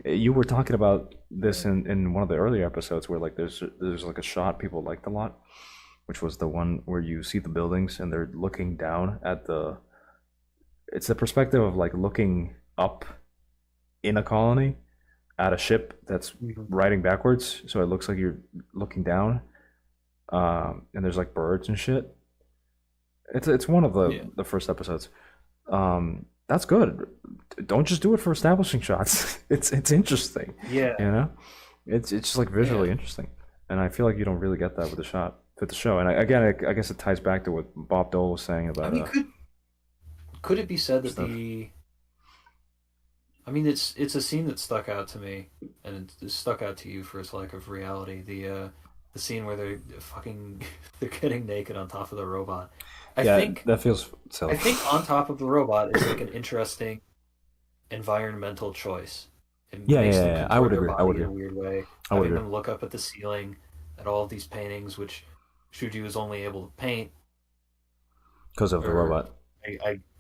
You were talking about this in one of the earlier episodes where like there's like a shot people liked a lot, which was the one where you see the buildings and they're looking down at the. It's the perspective of like looking up in a colony at a ship that's Mhm. riding backwards, so it looks like you're looking down, and there's like birds and shit. It's one of Yeah. the first episodes. That's good. Don't just do it for establishing shots. It's interesting, Yeah. you know. It's just like visually Yeah. interesting, and I feel like you don't really get that with the show. And again, I guess it ties back to what Bob Dole was saying I about mean, could it be said that stuff. the I mean, it's a scene that stuck out to me, and it stuck out to you for its lack of reality. The scene where they're fucking they're getting naked on top of the robot. I Yeah, think that feels silly. I think on top of the robot is like an interesting environmental choice. It Yeah, yeah, makes yeah, them yeah. I would contort their agree. I would body in a agree. weird way, I would having agree them look up at the ceiling at all of these paintings, which Shuji was only able to paint, because of the or robot.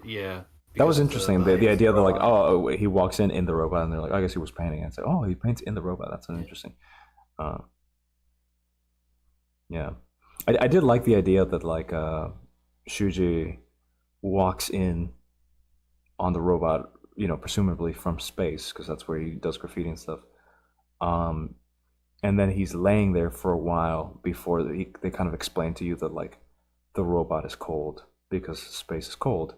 yeah, That was because of interesting. the The height of the idea that like, robot. oh, he walks in the robot, and they're like, I guess he was painting. And it's like, oh, he paints in the robot. That's an Yeah. interesting. Uh, yeah, I did like the idea that like Shuji walks in on the robot, presumably from space, because that's where he does graffiti and stuff. Um, and then he's laying there for a while before they kind of explain to you that like the robot is cold because space is cold.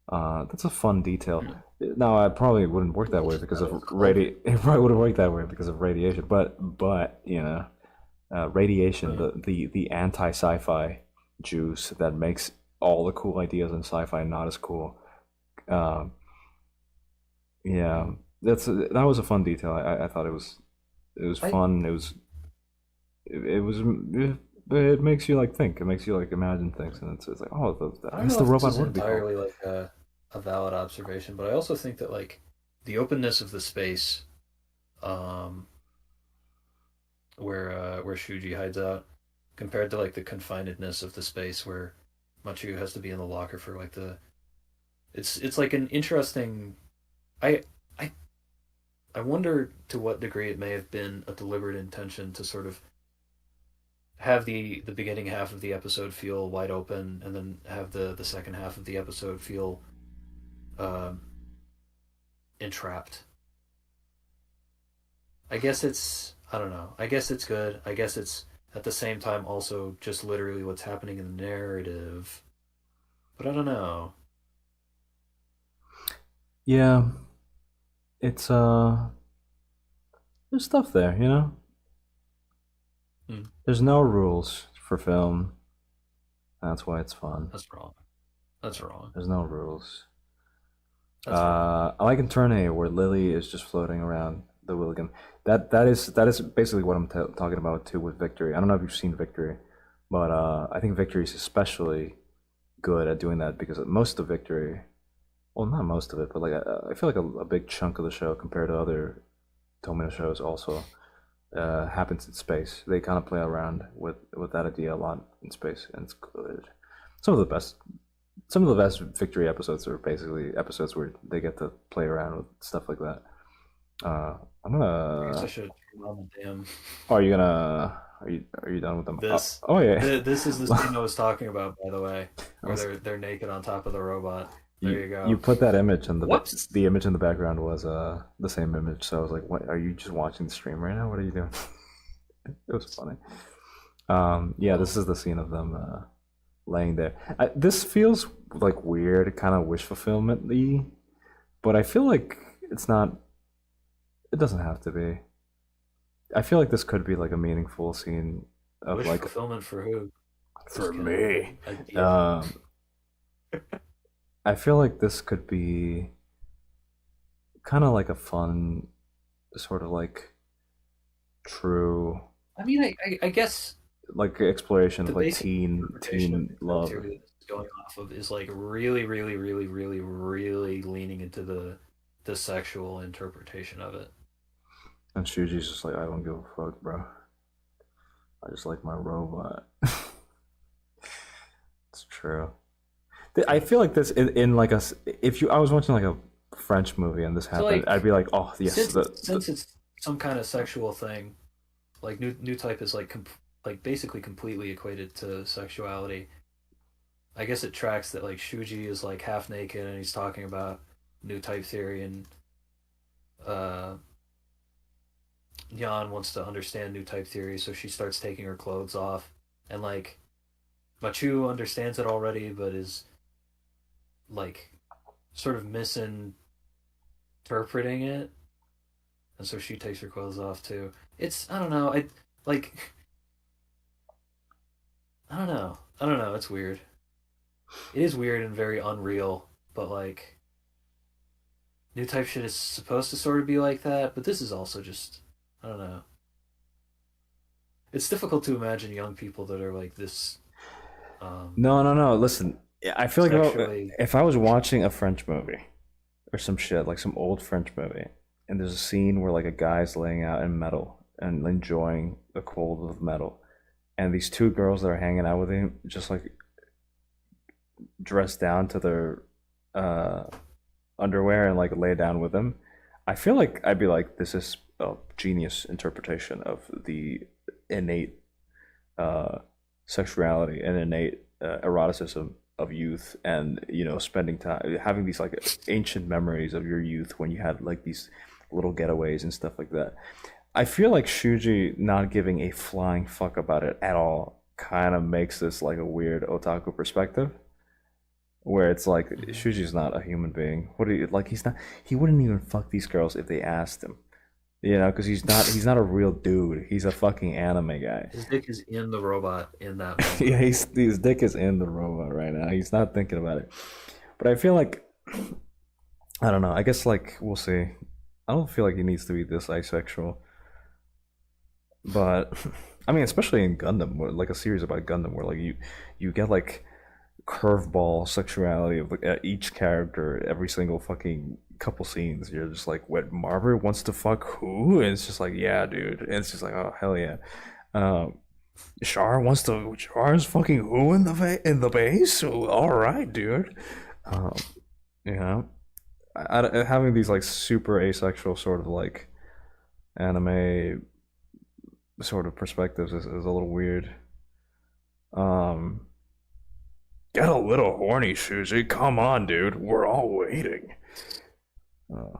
That's a fun detail. Hmm. Now, it probably wouldn't work that way because of It's cold. It probably wouldn't work that way because of radiation. But radiation, Right. the anti sci-fi juice that makes all the cool ideas in sci-fi not as cool. Um, yeah, that was a fun detail. I thought it was I fun. It makes you like think. It makes you like imagine things, and it's like, oh, I I don't guess know the if this robot is would be cool. entirely like a valid observation, but I also think that like the openness of the space, um, where Shuji hides out, compared to like the confinedness of the space where Machu has to be in the locker for like the. It's like an interesting. I I I wonder to what degree it may have been a deliberate intention to sort of have the beginning half of the episode feel wide open, and then have the second half of the episode feel um, entrapped. I guess it's I don't know. I guess it's good. I guess it's at the same time also just literally what's happening in the narrative. But I don't know. Yeah, it's there's stuff there, you know. Hmm, There's no rules for film. That's why it's fun. that's wrong. That's wrong. There's no rules. That's wrong. I like in Turn A where Lily is just floating around the Willigan. That is basically what I'm talking about too with Victory. I don't know if you've seen Victory, but I think Victory is especially good at doing that because most of Victory, well, not most of it, but like I feel like a big chunk of the show compared to other Tomino shows also happens in space. They kind of play around with that idea a lot in space, and it's good. Some of the best some of the best Victory episodes are basically episodes where they get to play around with stuff like that. I'm I guess I gonna. should turn on the damn Oh, are you gonna? Are you done with them? this. Oh yeah. This is the scene I was talking about, by the way, I where was, they're naked on top of the robot. There you you you go. put that image in Whoops. the image in the background was the same image. So I was like, what? Are you just watching the stream right now? What are you doing? It was funny. Yeah, this is the scene of them laying there. This feels like weird, kind of wish fulfillment-y, but I feel like it's not. It doesn't have to be. I feel like this could be like a meaningful scene of Wish like fulfillment for who? for Just kidding. me. Idea. Um, I feel like this could be kind of like a fun, sort of like true, I mean, I guess like exploration the of like basic interpretation of teen the love. criteria that it's going off of is like really, really, really, really, really leaning into the sexual interpretation of it. And Shuji's just like, I don't give a fuck, bro. I just like my robot. It's true. I feel like this in like if you I was watching like a French movie and this So happened, I'd like be like, oh yes, since it's some kind of sexual thing, like new type is like like basically completely equated to sexuality. I guess it tracks that like Shuji is like half naked and he's talking about new type theory, and uh Yan wants to understand new type theory, so she starts taking her clothes off, and like Machu understands it already, but is like sort of misinterpreting it, and so she takes her clothes off too. It's I don't know. Like I don't know. I don't know. It's weird. It is weird and very unreal, but like new type shit is supposed to sort of be like that, but this is also just I don't know. It's difficult to imagine young people that are like this um no, no, no. Listen, I feel like sexually. if I was watching a French movie or some shit, like some old French movie, and there's a scene where like a guy's laying out in metal and enjoying the cold of metal, and these two girls that are hanging out with him just like dress down to their uh, underwear and like lay down with him, I feel like I'd be like, this is a genius interpretation of the innate uh, sexuality and innate eroticism of youth, and spending time having these like ancient memories of your youth when you had like these little getaways and stuff like that. I feel like Shuji not giving a flying fuck about it at all kind of makes this like a weird otaku perspective where it's like Mhm. Shuji's not a human being. What do you like? He's not. He wouldn't even fuck these girls if they asked him. Because he's not. He's not a real dude. He's a fucking anime guy. His dick is in the robot in that moment. Yeah, his dick is in the robot right now. He's not thinking about it. But I feel like I don't know. I guess like we'll see. I don't feel like he needs to be this asexual. But I mean, especially in Gundam, where, like a series about Gundam, where like you get like curveball sexuality of like each character every single fucking couple scenes. You're just like, what, Marver wants to fuck who? And it's just like, yeah, dude. And it's just like, oh hell yeah. Um, Char's fucking who in in the base? All right, dude. Um, you know, having these like super asexual sort of like anime sort of perspectives is a little weird. Um, get a little horny, Susie. Come on, dude. We're all waiting. Uh,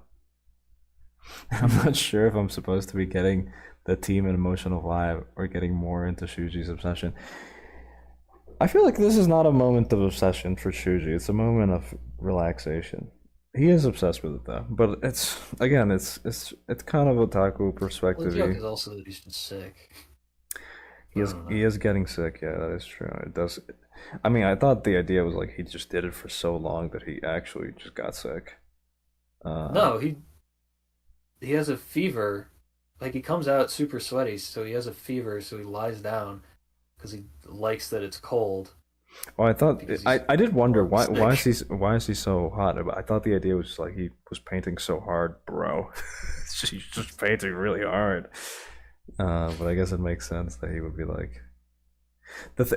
I'm not sure if I'm supposed to be getting the team and emotional vibe or getting more into Shuji's obsession. I feel like this is not a moment of obsession for Shuji. It's a moment of relaxation. He is obsessed with it though, but it's again, it's kind of otaku Well, the joke perspective. is also that he's been sick. He I is don't he know. is getting sick. Yeah, that is true. It does. I mean, I thought the idea was like he just did it for so long that he actually just got sick. Uh, No, he has a fever. Like he comes out super sweaty, so he has a fever, so he lies down because he likes that it's cold well, I thought because I did wonder horribly why is sick. he so hot? I thought the idea was like he was painting so hard, bro. He's just painting really hard. But I guess it makes sense that he would be like.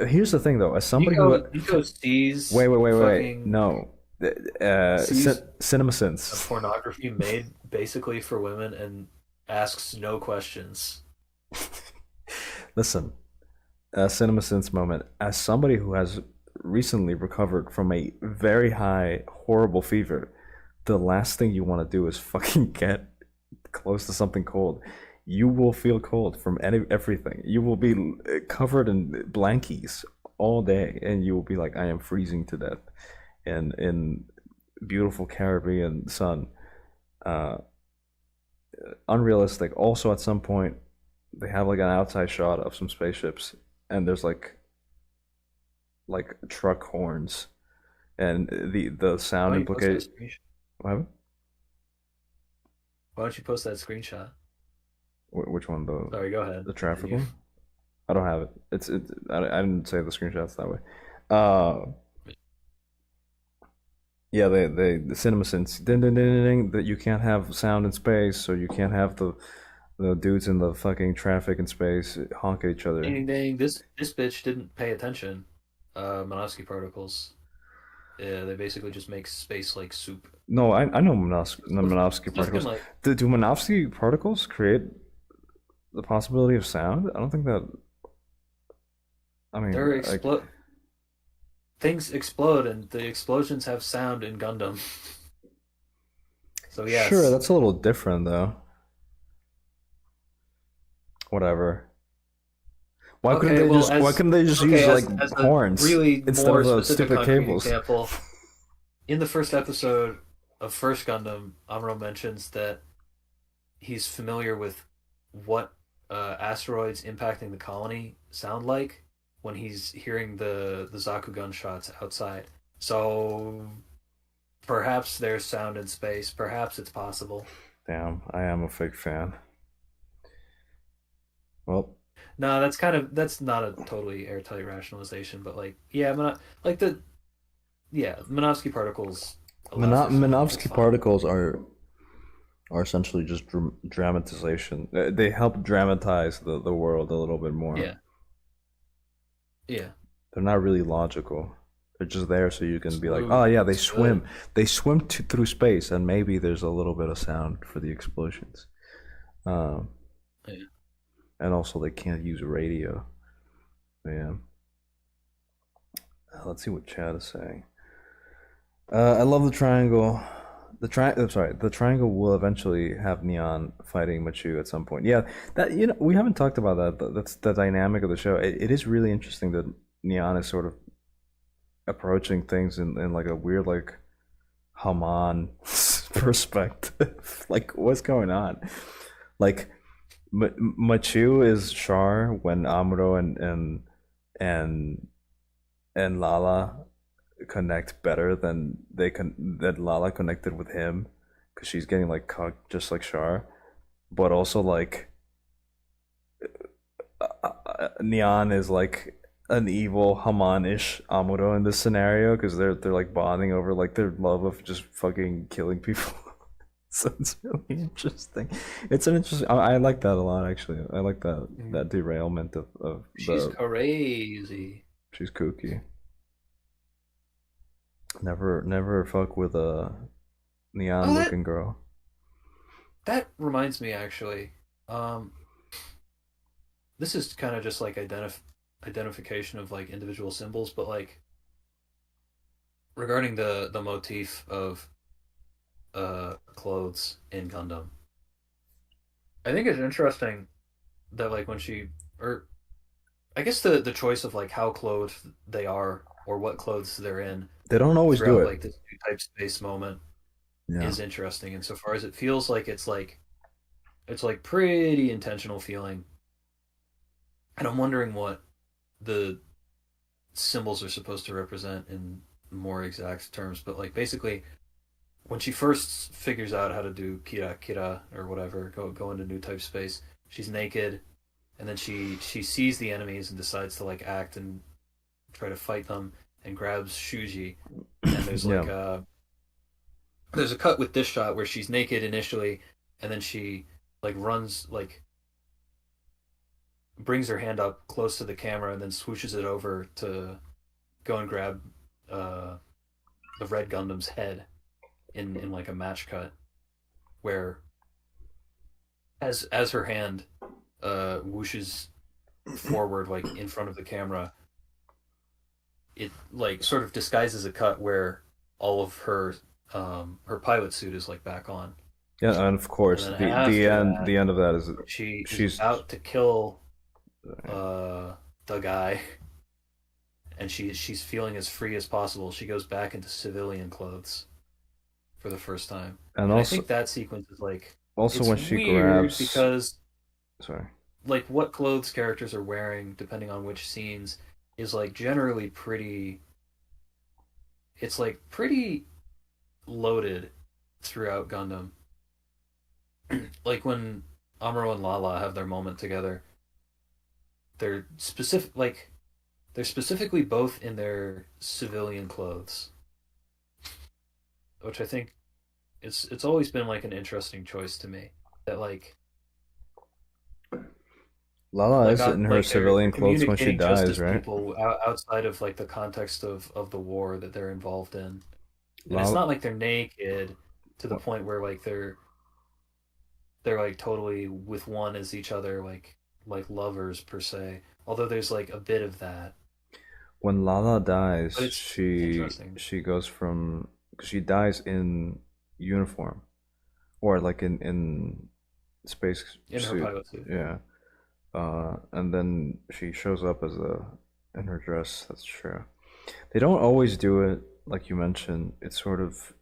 Here's the thing, though. As somebody who Nico sees wait, fucking no, sees cinema a sins. pornography made basically for women and asks no questions. Listen, a cinema sins moment. As somebody who has recently recovered from a very high, horrible fever, the last thing you want to do is fucking get close to something cold. You will feel cold from everything. You will be covered in blankies all day, and you will be like, I am freezing to death. In beautiful Caribbean sun, uh, unrealistic. Also, at some point, they have like an outside shot of some spaceships, and there's like truck horns, and the Why sound don't you post that implicate. screenshot? What? Why don't you post that screenshot? Which one? Sorry, go ahead. The And traffic you, one? I don't have it. I didn't save the screenshots that way. Uh, yeah, the cinema sense ding ding ding ding ding, that you can't have sound in space, so you can't have the dudes in the fucking traffic in space honk at each other. ding ding. This bitch didn't pay attention. Minovsky particles. Yeah, they basically just make space like soup. No, I know It's Minovsky just been particles. like Do Minovsky particles create the possibility of sound? I don't think that. I mean, they're like, explode things explode and the explosions have sound in Gundam. So sure, yes. that's a little different though. Whatever. Okay, well Why as couldn't they just use okay, like as a horns really instead of more those specific stupid concrete cables? example, in the first episode of First Gundam, Amuro mentions that he's familiar with what asteroids impacting the colony sound like when he's hearing the Zaku gunshots outside. So perhaps there's sound in space. Perhaps it's possible. Damn, I am a fake fan. Well, No, that's not a totally airtight rationalization, but like yeah, like the yeah, Minovsky particles allow for sound. It's Minovsky fine. particles are essentially just dramatization. They help dramatize the world a little bit more. Yeah, yeah. They're not really logical. They're just there so you can be like, oh Smooth. yeah, they It's good. swim. They swim through space, and maybe there's a little bit of sound for the explosions. Um, Yeah. and also they can't use radio. Yeah. Let's see what Chad is saying. I love the triangle. I'm sorry. The triangle will eventually have Neon fighting Machu at some point. Yeah, that we haven't talked about that. That's the dynamic of the show. It is really interesting that Neon is sort of approaching things in like a weird like Haman perspective. Like what's going on? Like Machu is Char when Amuro and and Lala connect better than that Lala connected with him because she's getting like cucked just like Char, but also like Neon is like an evil Haman-ish Amuro in this scenario because they're like bonding over like their love of just fucking killing people. So it's really interesting. It's an interesting. I like that a lot, actually. I like that derailment of She's the. crazy. She's kooky. Never fuck with a Oh, neon that looking girl. that reminds me actually. Um, this is kind of just like identification of like individual symbols, but like regarding the motif of clothes in Gundam, I think it's interesting that like when she or I guess the choice of like how clothed they are or what clothes they're in They don't always do throughout it. like this new type space moment Yeah. is interesting insofar as it feels like it's like pretty intentional feeling. And I'm wondering what the symbols are supposed to represent in more exact terms, but like basically when she first figures out how to do kira kira or whatever, go into new type space, she's naked and then she sees the enemies and decides to like act and try to fight them and grabs Shuji and Yeah. there's a cut with this shot where she's naked initially and then she like runs like brings her hand up close to the camera and then swooshes it over to go and grab uh, the Red Gundam's head in like a match cut where as her hand whooshes forward like in front of the camera, it like sort of disguises a cut where all of her pilot suit is like back on, Yeah, and of and course then the after end that the end of that is she is she's about to kill the guy, and she's feeling as free as possible. She goes back into civilian clothes for the first time, and and I also think that sequence is like also it's when she weird grabs because sorry. like what clothes characters are wearing depending on which scenes is like generally pretty. It's like pretty loaded throughout Gundam. Like when Amuro and Lala have their moment together, they're specific like they're specifically both in their civilian clothes, which I think it's always been like an interesting choice to me. That Lala is in her like they're civilian clothes when she communicating just dies, as right? people outside of like the context of the war that they're involved in, and it's Lala, not like they're naked to the point where like they're like totally with one as each other like lovers per se. Although there's like a bit of that, when Lala dies, but it's interesting she goes from she dies in uniform or like in space in her suit, pilot suit. yeah. And then she shows up as a in her dress. That's true. They don't always do it, like you mentioned. It sort of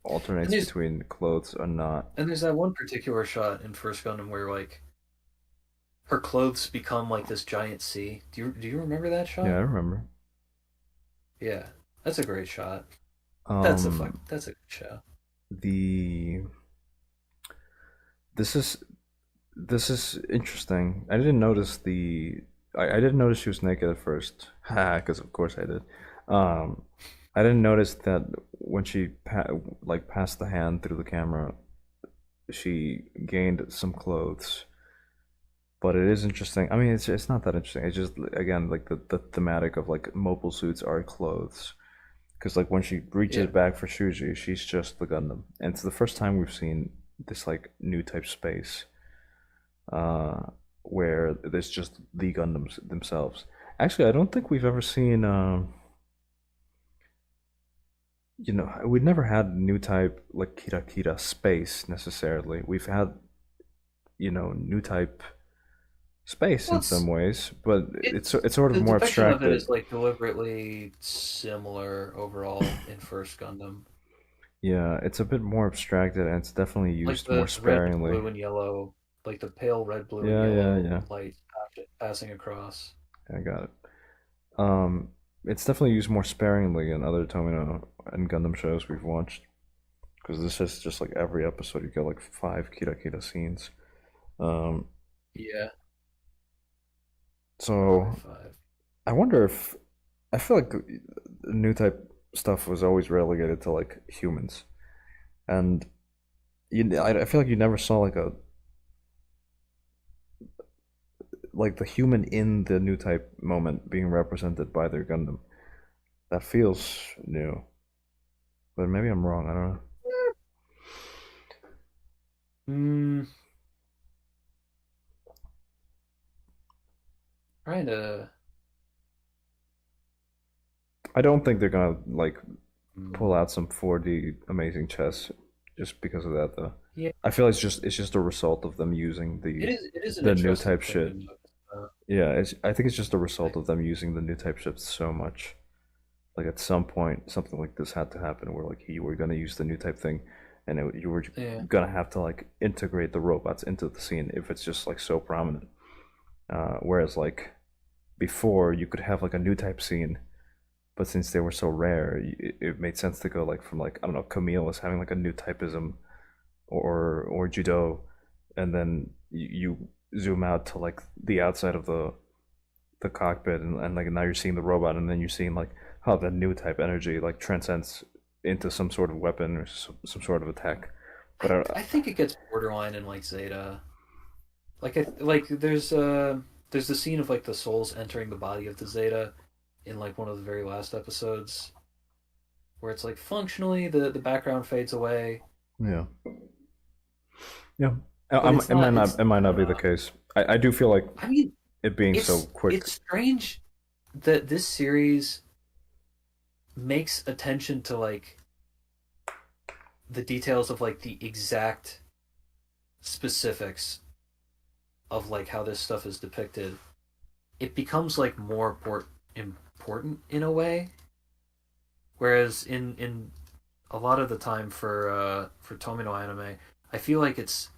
And alternates between clothes and not. there's that one particular shot in First Gundam where like her clothes become like this giant sea. Do you remember that Yeah, shot? I remember. Yeah, that's a great shot. Um, That's a good show. the this is this is interesting. I didn't notice I didn't notice she was naked at first. Ha, because of course I did. Um, I didn't notice that when she like passed the hand through the camera, she gained some clothes. But it is interesting. I mean, it's not that interesting. It's just again like the thematic of like mobile suits are clothes. Because like when she reaches Yeah. back for Shuji, she's just the Gundam, and it's the first time we've seen this like new type space, uh, where there's just the Gundams themselves. Actually, I don't think we've ever seen. We've never had new type like Kira Kira space necessarily. We've had new type space Well, in some ways, but it's it's sort of the more depiction of it abstracted. is like deliberately similar overall in First Gundam. Yeah, it's a bit more abstracted, and it's definitely Like used more the red, sparingly. blue, and yellow, like the pale red, blue, and Yeah, yeah, yellow yeah. light passing across. I got it. Um, it's definitely used more sparingly in other Tomino and Gundam shows we've watched, because this is just like every episode you get like five Kira Kira scenes. Um, Yeah, probably so five. I wonder if I feel like the new type stuff was always relegated to like humans, and I feel like you never saw like the human in the new type moment being represented by their Gundam. That feels new, but maybe I'm wrong. I don't know. Hmm. Trying to. I don't think they're gonna like pull Hmm. out some 4D amazing chess just because of that though. Yeah, I feel it's just a result of them using it is. It is an the new interesting type thing to shit. notice. Yeah, I think it's just a I, result of them using the new type shit so much. Like at some point, something like this had to happen where like you were gonna use the new type thing, and you were yeah. gonna have to like integrate the robots into the scene if it's just like so prominent. Whereas like before, you could have like a new type scene, but since they were so rare, it made sense to go like from like I don't know, Camille is having like a new typism or judo, and then you zoom out to like the outside of the cockpit, and like now you're seeing the robot, and then you're seeing like how the new type energy like transcends into some sort of weapon or some sort of attack. But I think it gets borderline in like Zeta. Like there's the scene of like the souls entering the body of the Zeta in like one of the very last episodes where it's like functionally the background fades away, yeah, yeah, but it's it might not. not It's it might not be the case. I do feel like I mean it being so quick. it's strange that this series makes attention to like the details of like the exact specifics of like how this stuff is depicted. It becomes like more important in a way, whereas in a lot of the time for Tomino anime, I feel like it's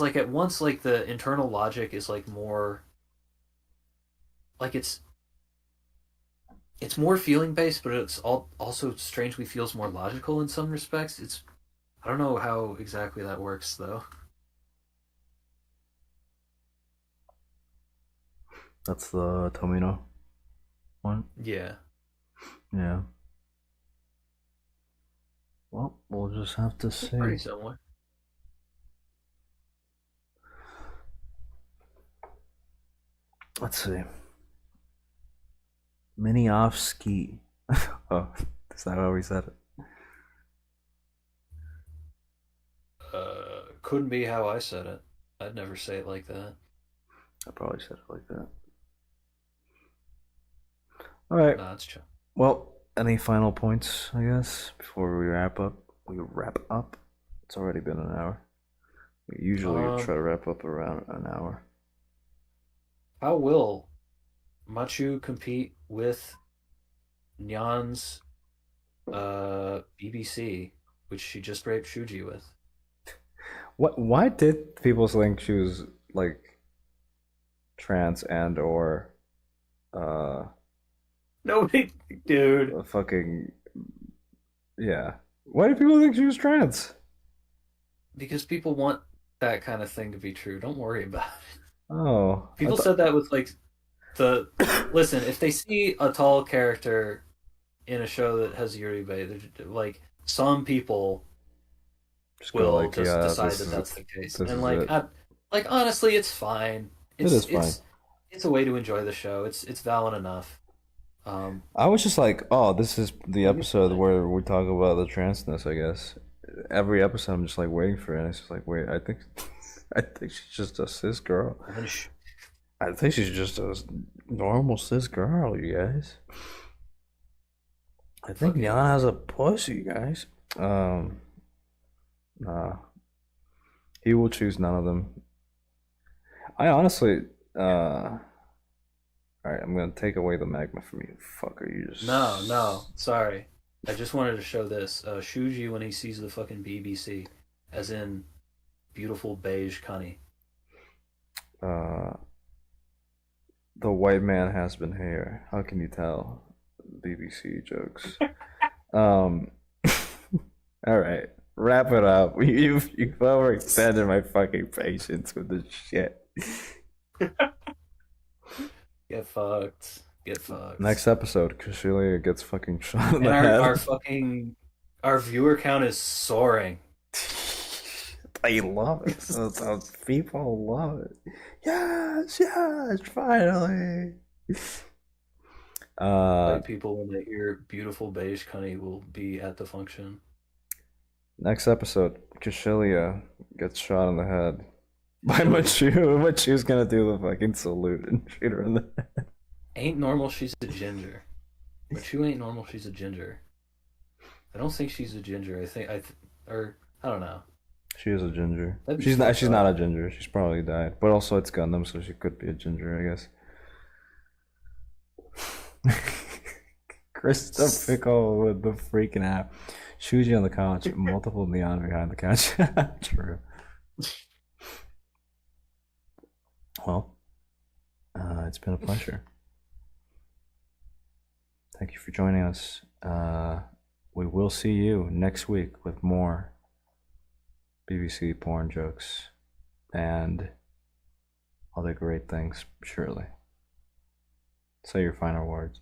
like at once like the internal logic is like more like it's more feeling based, but it's also strangely feels more logical in some respects. It's I don't know how exactly that works though. That's the Tomino one. Yeah, Yeah. Well, we'll just have to it's pretty see. similar. Let's see. Mini off ski. Oh, is that how we said it? Couldn't be how I said it. I'd never say it like that. I probably said it like that. All right. Nah, it's chill. Well, any final points, I guess, before we wrap up? We wrap up. It's already been an hour. We usually Um, try to wrap up around an hour. how will Machu compete with Nyan's BBC, which she just raped Shuji with? What? Why did people think she was like trans and or uh No, dude. fucking yeah? Why did people think she was trans? Because people want that kind of thing to be true. Don't worry about it. Oh, I People thought said that with like the listen. If they see a tall character in a show that has Yuri Bay, like some people just go will like, just yeah, decide that that's the case, this and is it. like honestly, it's fine. It is fine. It's a way to enjoy the show. It's valid enough. I was just like, oh, this is the Maybe episode fine. where we talk about the transness, I guess. Every episode, I'm just like waiting for it. And it's just like, wait, I think, I think she's just a cis girl. And then I think she's just a normal cis girl, you guys. I think fucking Yana has a pussy, you guys. Um, nah, he will choose none of them. I honestly, all right, I'm gonna take away the magma from you, fucker. You no, just, sorry. I just wanted to show this. Shuji when he sees the fucking BBC, as in beautiful beige cunny. uh, the white man has been here. How can you tell? BBC jokes. Um, all right, wrap it up. You've overextended my fucking patience with this shit. Get fucked. Get Next fucked. episode, Casilia gets fucking shot in And the head. our fucking Our viewer count is soaring. They love it. Those people love it. Yes, yes, finally. Uh, White people, when they hear beautiful beige cunny, will be at the function. Next episode, Cashilia gets shot in the head by Machu. Machu's gonna do the fucking salute and shoot her in the head. Ain't normal, she's a ginger. But you ain't normal, she's a ginger. I don't think she's a ginger. Or I don't know. She is a ginger. That'd be She's not. fucked She's up. not a ginger. She's probably died. But also, it's Gundam, so she could be a ginger, I guess. Krista Pickle with the freaking app. Shuji on the couch. Multiple neon behind the couch. True. Well, it's been a pleasure. Thank you for joining us. We will see you next week with more BBC porn jokes and other great things, surely. Say your final words.